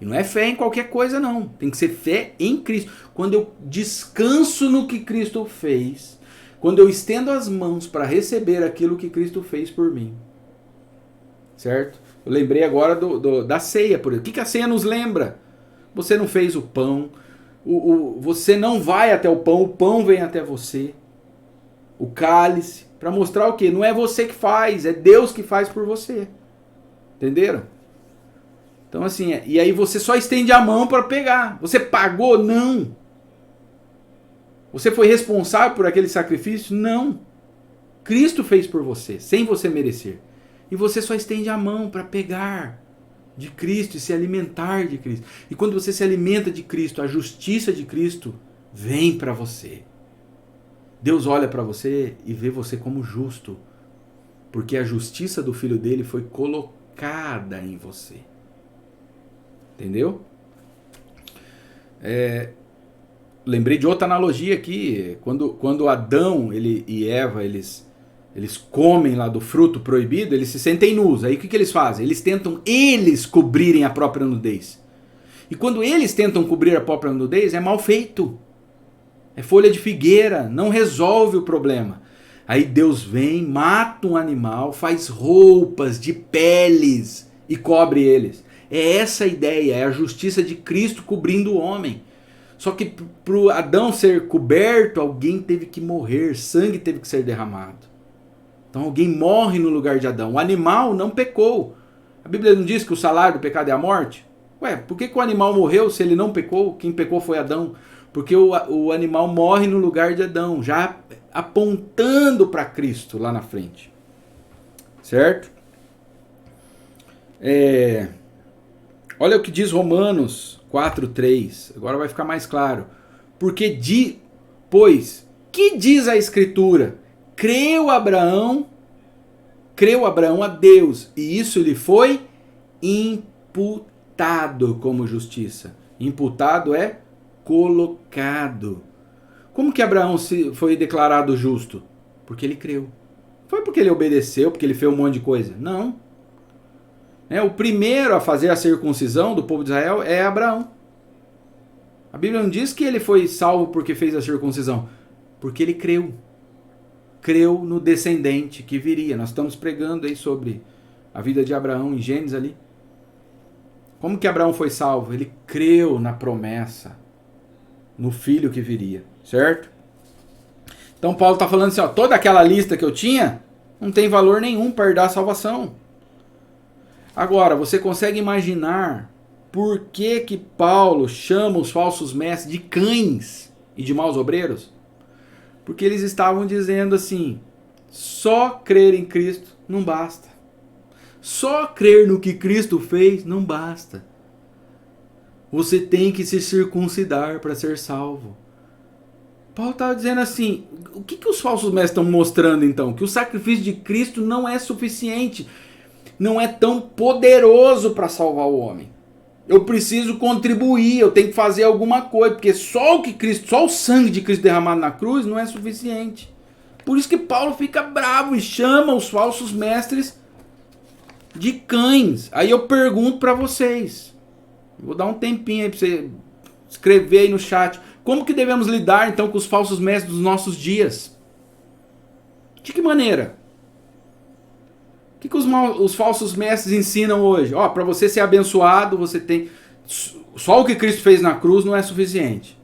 E não é fé em qualquer coisa não, tem que ser fé em Cristo. Quando eu descanso no que Cristo fez, quando eu estendo as mãos para receber aquilo que Cristo fez por mim. Certo? Eu lembrei agora da ceia. Por exemplo. O que a ceia nos lembra? Você não fez o pão, você não vai até o pão vem até você. O cálice, para mostrar o quê? Não é você que faz, é Deus que faz por você. Entenderam? Então assim, e aí você só estende a mão para pegar. Você pagou? Não. Você foi responsável por aquele sacrifício? Não. Cristo fez por você, sem você merecer. E você só estende a mão para pegar de Cristo e se alimentar de Cristo. E quando você se alimenta de Cristo, a justiça de Cristo vem para você. Deus olha para você e vê você como justo, porque a justiça do Filho dele foi colocada em você. Entendeu? Lembrei de outra analogia aqui. Quando Adão e Eva eles comem lá do fruto proibido, eles se sentem nus. Aí o que eles fazem? Eles tentam cobrirem a própria nudez. E quando eles tentam cobrir a própria nudez, é mal feito. É folha de figueira, não resolve o problema. Aí Deus vem, mata um animal, faz roupas de peles e cobre eles. É essa a ideia, é a justiça de Cristo cobrindo o homem. Só que para o Adão ser coberto, alguém teve que morrer, sangue teve que ser derramado. Então alguém morre no lugar de Adão. O animal não pecou. A Bíblia não diz que o salário do pecado é a morte? Ué, por que o animal morreu se ele não pecou? Quem pecou foi Adão. Porque o animal morre no lugar de Adão, já apontando para Cristo lá na frente. Certo? Olha o que diz Romanos 4:3. Agora vai ficar mais claro. Pois, que diz a Escritura? Creu Abraão a Deus, e isso lhe foi imputado como justiça. Imputado é colocado. Como que Abraão foi declarado justo? Porque ele creu. Foi porque ele obedeceu, porque ele fez um monte de coisa? Não. O primeiro a fazer a circuncisão do povo de Israel é Abraão. A Bíblia não diz que ele foi salvo porque fez a circuncisão. Porque ele creu. Creu no descendente que viria. Nós estamos pregando aí sobre a vida de Abraão em Gênesis ali. Como que Abraão foi salvo? Ele creu na promessa, no filho que viria, certo? Então Paulo está falando assim, toda aquela lista que eu tinha não tem valor nenhum para herdar a salvação. Agora, você consegue imaginar por que Paulo chama os falsos mestres de cães e de maus obreiros? Porque eles estavam dizendo assim, só crer em Cristo não basta. Só crer no que Cristo fez não basta. Você tem que se circuncidar para ser salvo. Paulo estava dizendo assim, o que os falsos mestres estão mostrando então? Que o sacrifício de Cristo não é suficiente, não é tão poderoso para salvar o homem. Eu preciso contribuir, eu tenho que fazer alguma coisa, porque só o sangue de Cristo derramado na cruz não é suficiente. Por isso que Paulo fica bravo e chama os falsos mestres de cães. Aí eu pergunto para vocês, vou dar um tempinho aí para você escrever aí no chat, como que devemos lidar então com os falsos mestres dos nossos dias? De que maneira? O que os falsos mestres ensinam hoje? Para você ser abençoado, você tem... Só o que Cristo fez na cruz não é suficiente.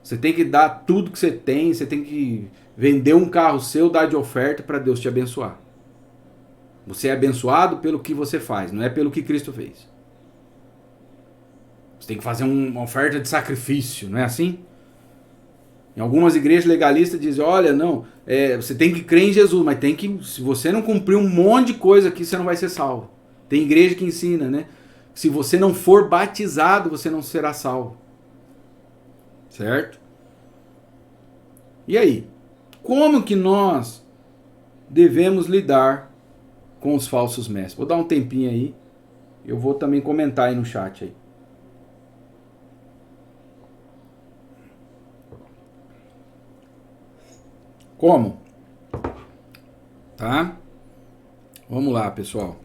Você tem que dar tudo que você tem, você tem que vender um carro seu, dar de oferta para Deus te abençoar. Você é abençoado pelo que você faz, não é pelo que Cristo fez. Você tem que fazer uma oferta de sacrifício, não é assim? Em algumas igrejas legalistas dizem, olha, não, você tem que crer em Jesus, mas tem que, se você não cumprir um monte de coisa aqui, você não vai ser salvo. Tem igreja que ensina, né? Se você não for batizado, você não será salvo. Certo? E aí? Como que nós devemos lidar com os falsos mestres? Vou dar um tempinho aí. Eu vou também comentar aí no chat aí. Como? Tá? Vamos lá, pessoal.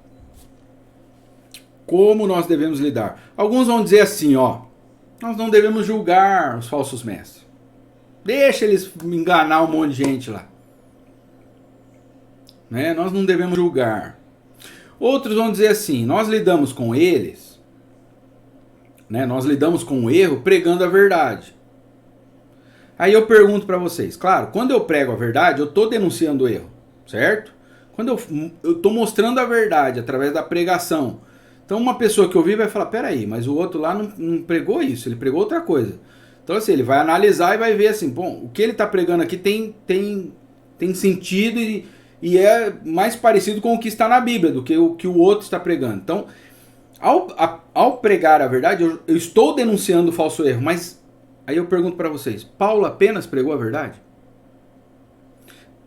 Como nós devemos lidar? Alguns vão dizer assim, ó. Nós não devemos julgar os falsos mestres. Deixa eles enganar um monte de gente lá. Né? Nós não devemos julgar. Outros vão dizer assim, nós lidamos com eles, né? Nós lidamos com o erro pregando a verdade. Aí eu pergunto para vocês, claro, quando eu prego a verdade, eu estou denunciando o erro, certo? Quando eu estou mostrando a verdade através da pregação. Então uma pessoa que ouvir vai falar, peraí, mas o outro lá não pregou isso, ele pregou outra coisa. Então assim, ele vai analisar e vai ver assim, bom, o que ele está pregando aqui tem sentido e é mais parecido com o que está na Bíblia do que o que o outro está pregando. Então, ao pregar a verdade, eu estou denunciando o falso erro, mas aí eu pergunto para vocês, Paulo apenas pregou a verdade?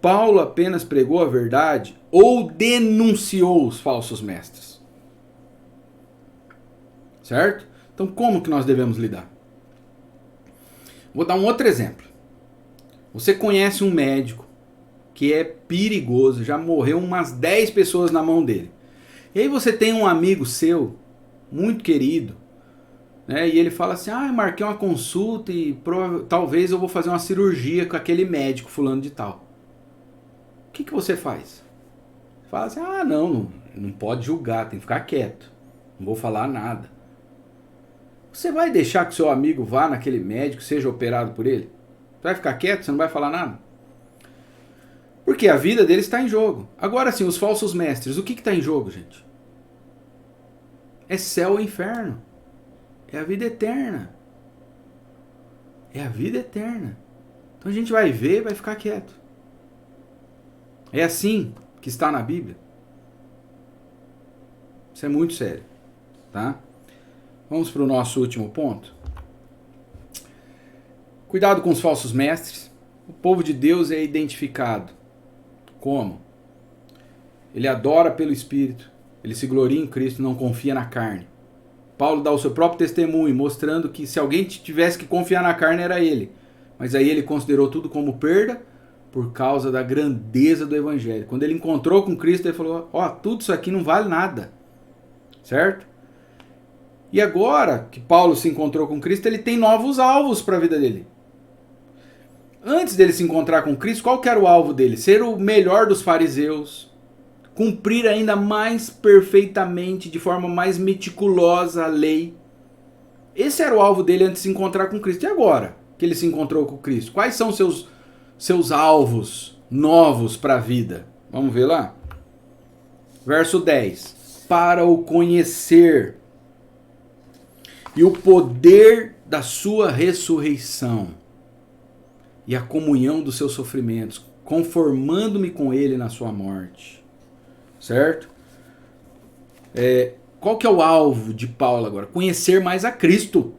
Paulo apenas pregou a verdade ou denunciou os falsos mestres? Certo? Então como que nós devemos lidar? Vou dar um outro exemplo. Você conhece um médico que é perigoso, já morreu umas 10 pessoas na mão dele. E aí você tem um amigo seu, muito querido, né, e ele fala assim, marquei uma consulta e talvez eu vou fazer uma cirurgia com aquele médico fulano de tal. O que você faz? Fala assim, não pode julgar, tem que ficar quieto, não vou falar nada. Você vai deixar que seu amigo vá naquele médico, seja operado por ele? Você vai ficar quieto, você não vai falar nada? Porque a vida dele está em jogo. Agora sim, os falsos mestres, o que está em jogo, gente? É céu ou inferno. É a vida eterna. É a vida eterna. Então a gente vai ver e vai ficar quieto. É assim que está na Bíblia. Isso é muito sério. Tá? Vamos para o nosso último ponto. Cuidado com os falsos mestres. O povo de Deus é identificado. Como? Ele adora pelo Espírito. Ele se gloria em Cristo, não confia na carne. Paulo dá o seu próprio testemunho, mostrando que se alguém tivesse que confiar na carne era ele. Mas aí ele considerou tudo como perda por causa da grandeza do Evangelho. Quando ele encontrou com Cristo, ele falou, tudo isso aqui não vale nada. Certo? E agora que Paulo se encontrou com Cristo, ele tem novos alvos para a vida dele. Antes dele se encontrar com Cristo, qual que era o alvo dele? Ser o melhor dos fariseus, cumprir ainda mais perfeitamente, de forma mais meticulosa a lei. Esse era o alvo dele antes de se encontrar com Cristo. E agora que ele se encontrou com Cristo? Quais são seus alvos novos para a vida? Vamos ver lá? Verso 10. Para o conhecer e o poder da sua ressurreição e a comunhão dos seus sofrimentos, conformando-me com ele na sua morte. Certo? Qual que é o alvo de Paulo agora? Conhecer mais a Cristo.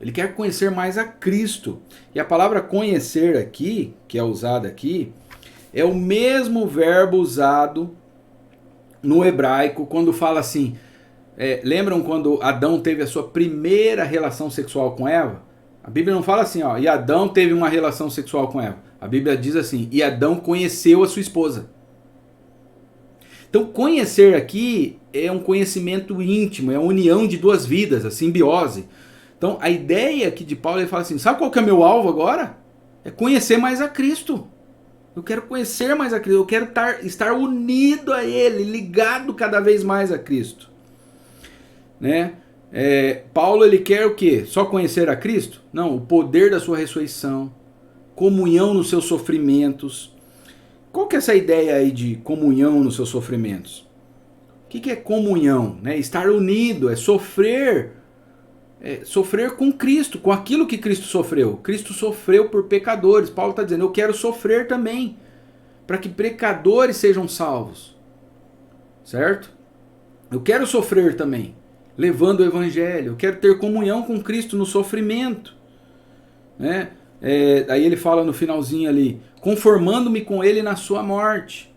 Ele quer conhecer mais a Cristo. E a palavra conhecer aqui, que é usada aqui, é o mesmo verbo usado no hebraico quando fala assim, lembram quando Adão teve a sua primeira relação sexual com Eva? A Bíblia não fala assim, e Adão teve uma relação sexual com Eva. A Bíblia diz assim, e Adão conheceu a sua esposa. Então conhecer aqui é um conhecimento íntimo, é a união de duas vidas, a simbiose. Então a ideia aqui de Paulo, ele fala assim, sabe qual que é o meu alvo agora? É conhecer mais a Cristo. Eu quero conhecer mais a Cristo, eu quero estar unido a Ele, ligado cada vez mais a Cristo. Né? Paulo ele quer o quê? Só conhecer a Cristo? Não, o poder da sua ressurreição, comunhão nos seus sofrimentos. Qual que é essa ideia aí de comunhão nos seus sofrimentos? O que é comunhão? Né? Estar unido, é sofrer sofrer com Cristo, com aquilo que Cristo sofreu. Cristo sofreu por pecadores. Paulo está dizendo, eu quero sofrer também, para que pecadores sejam salvos. Certo? Eu quero sofrer também, levando o evangelho. Eu quero ter comunhão com Cristo no sofrimento. Né? Aí ele fala no finalzinho ali, conformando-me com ele na sua morte.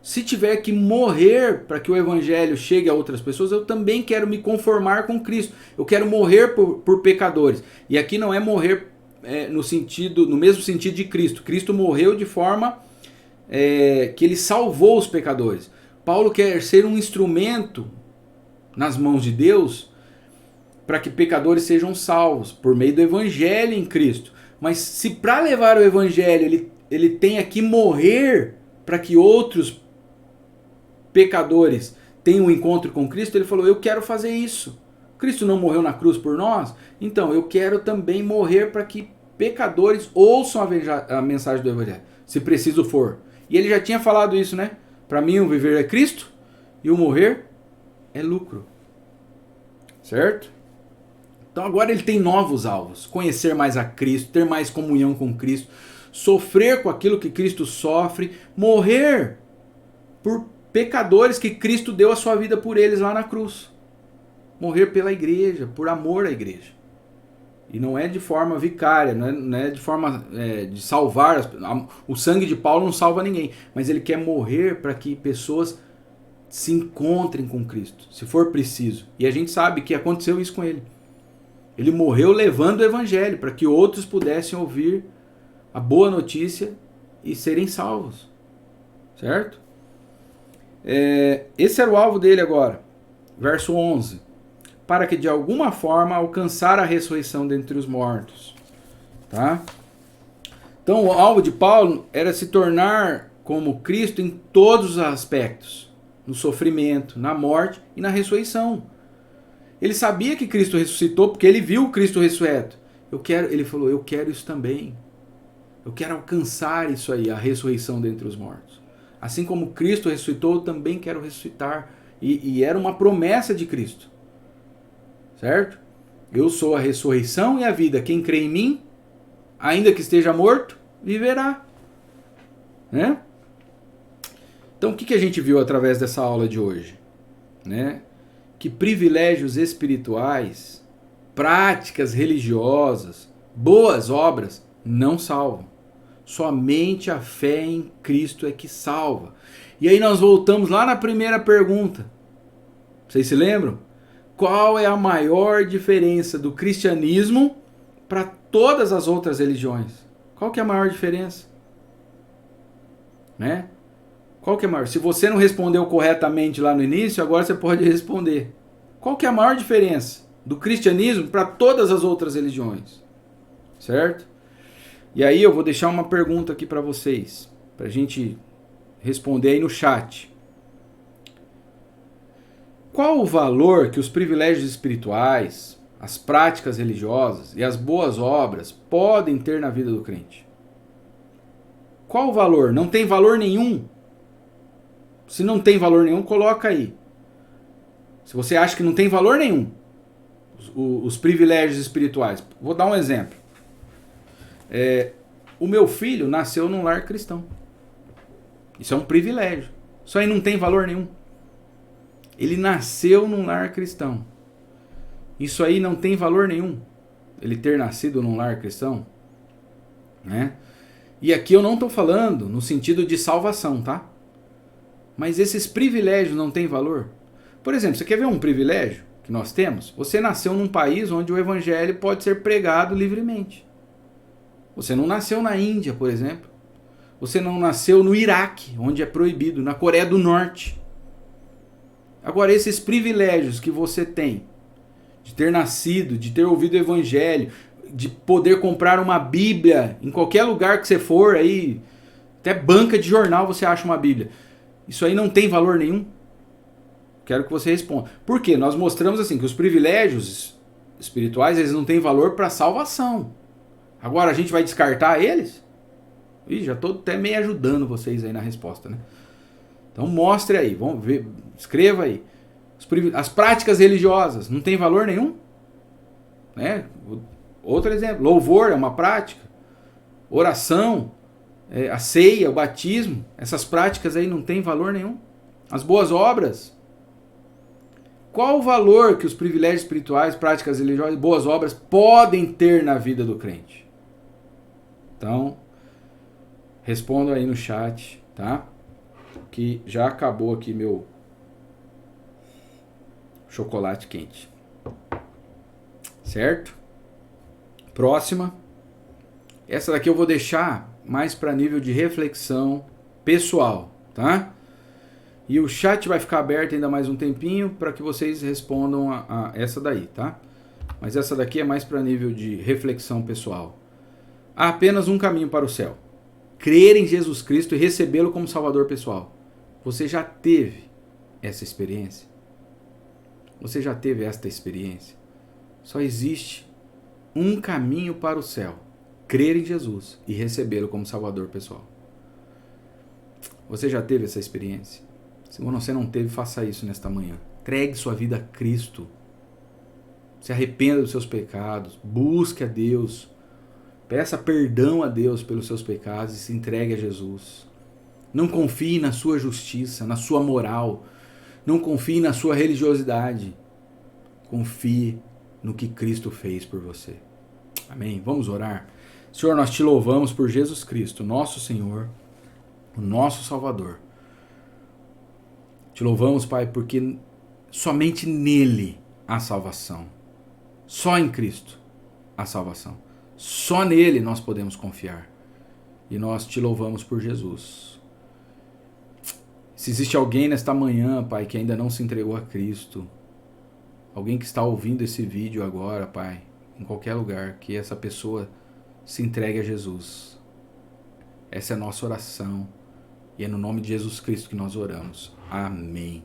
Se tiver que morrer para que o evangelho chegue a outras pessoas, eu também quero me conformar com Cristo. Eu quero morrer por pecadores. E aqui não é morrer no mesmo sentido de Cristo. Cristo morreu de forma que ele salvou os pecadores. Paulo quer ser um instrumento nas mãos de Deus para que pecadores sejam salvos por meio do evangelho em Cristo. Mas se para levar o evangelho ele tenha que morrer para que outros pecadores tenham um encontro com Cristo, ele falou, eu quero fazer isso. Cristo não morreu na cruz por nós? Então eu quero também morrer para que pecadores ouçam a mensagem do evangelho, se preciso for. E ele já tinha falado isso, né? Para mim o viver é Cristo e o morrer é lucro. Certo? Então agora ele tem novos alvos. Conhecer mais a Cristo, ter mais comunhão com Cristo, sofrer com aquilo que Cristo sofre, morrer por pecadores que Cristo deu a sua vida por eles lá na cruz. Morrer pela igreja, por amor à igreja. E não é de forma vicária, não é de forma de salvar. O sangue de Paulo não salva ninguém, mas ele quer morrer para que pessoas se encontrem com Cristo, se for preciso. E a gente sabe que aconteceu isso com ele. Ele morreu levando o evangelho para que outros pudessem ouvir a boa notícia e serem salvos. Certo? Esse era o alvo dele agora. Verso 11. Para que de alguma forma alcançar a ressurreição dentre os mortos. Tá? Então o alvo de Paulo era se tornar como Cristo em todos os aspectos. No sofrimento, na morte e na ressurreição. Ele sabia que Cristo ressuscitou porque ele viu Cristo ressurreto. Ele falou, eu quero isso também. Eu quero alcançar isso aí, a ressurreição dentre os mortos. Assim como Cristo ressuscitou, eu também quero ressuscitar. E era uma promessa de Cristo. Certo? Eu sou a ressurreição e a vida. Quem crê em mim, ainda que esteja morto, viverá. Né? Então o que a gente viu através dessa aula de hoje? Né? Que privilégios espirituais, práticas religiosas, boas obras não salvam. Somente a fé em Cristo é que salva. E aí nós voltamos lá na primeira pergunta. Vocês se lembram? Qual é a maior diferença do cristianismo para todas as outras religiões? Qual que é a maior diferença? Né? Qual que é a maior? Se você não respondeu corretamente lá no início, agora você pode responder. Qual que é a maior diferença do cristianismo para todas as outras religiões? Certo? E aí eu vou deixar uma pergunta aqui para vocês, para a gente responder aí no chat. Qual o valor que os privilégios espirituais, as práticas religiosas e as boas obras podem ter na vida do crente? Qual o valor? Não tem valor nenhum? Se não tem valor nenhum, coloca aí. Se você acha que não tem valor nenhum, os privilégios espirituais. Vou dar um exemplo. O meu filho nasceu num lar cristão. Isso é um privilégio. Isso aí não tem valor nenhum. Ele nasceu num lar cristão. Isso aí não tem valor nenhum. Ele ter nascido num lar cristão. Né? E aqui eu não estou falando no sentido de salvação, tá? Mas esses privilégios não têm valor? Por exemplo, você quer ver um privilégio que nós temos? Você nasceu num país onde o evangelho pode ser pregado livremente. Você não nasceu na Índia, por exemplo. Você não nasceu no Iraque, onde é proibido, na Coreia do Norte. Agora, esses privilégios que você tem, de ter nascido, de ter ouvido o evangelho, de poder comprar uma Bíblia em qualquer lugar que você for, aí, até banca de jornal você acha uma Bíblia. Isso aí não tem valor nenhum? Quero que você responda. Por quê? Nós mostramos assim que os privilégios espirituais eles não têm valor para a salvação. Agora a gente vai descartar eles? Ih, já estou até meio ajudando vocês aí na resposta, né? Então mostre aí, vamos ver, escreva aí. As práticas religiosas não tem valor nenhum? né? Outro exemplo, louvor é uma prática, oração, a ceia, o batismo, essas práticas aí não têm valor nenhum. As boas obras, qual o valor que os privilégios espirituais, práticas religiosas e boas obras podem ter na vida do crente? Então, respondo aí no chat, tá? Que já acabou aqui meu chocolate quente. Certo? Próxima. Essa daqui eu vou deixar mais para nível de reflexão pessoal, tá? E o chat vai ficar aberto ainda mais um tempinho para que vocês respondam a essa daí, tá? Mas essa daqui é mais para nível de reflexão pessoal. Há apenas um caminho para o céu: crer em Jesus Cristo e recebê-lo como Salvador pessoal. Você já teve essa experiência? Você já teve esta experiência? Só existe um caminho para o céu: crer em Jesus e recebê-lo como Salvador pessoal. Você já teve essa experiência? Se você não teve, faça isso nesta manhã. Entregue sua vida a Cristo. Se arrependa dos seus pecados. Busque a Deus. Peça perdão a Deus pelos seus pecados e se entregue a Jesus. Não confie na sua justiça, na sua moral. Não confie na sua religiosidade. Confie no que Cristo fez por você. Amém? Vamos orar. Senhor, nós te louvamos por Jesus Cristo, nosso Senhor, o nosso Salvador. Te louvamos, Pai, porque somente nele há salvação. Só em Cristo há salvação. Só nele nós podemos confiar. E nós te louvamos por Jesus. Se existe alguém nesta manhã, Pai, que ainda não se entregou a Cristo, alguém que está ouvindo esse vídeo agora, Pai, em qualquer lugar, que essa pessoa se entregue a Jesus. Essa é a nossa oração. E é no nome de Jesus Cristo que nós oramos. Amém.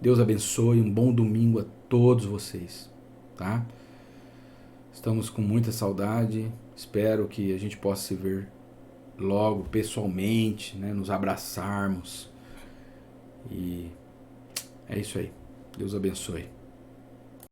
Deus abençoe. Um bom domingo a todos vocês. Tá? Estamos com muita saudade. Espero que a gente possa se ver logo pessoalmente, né? Nos abraçarmos. E é isso aí. Deus abençoe.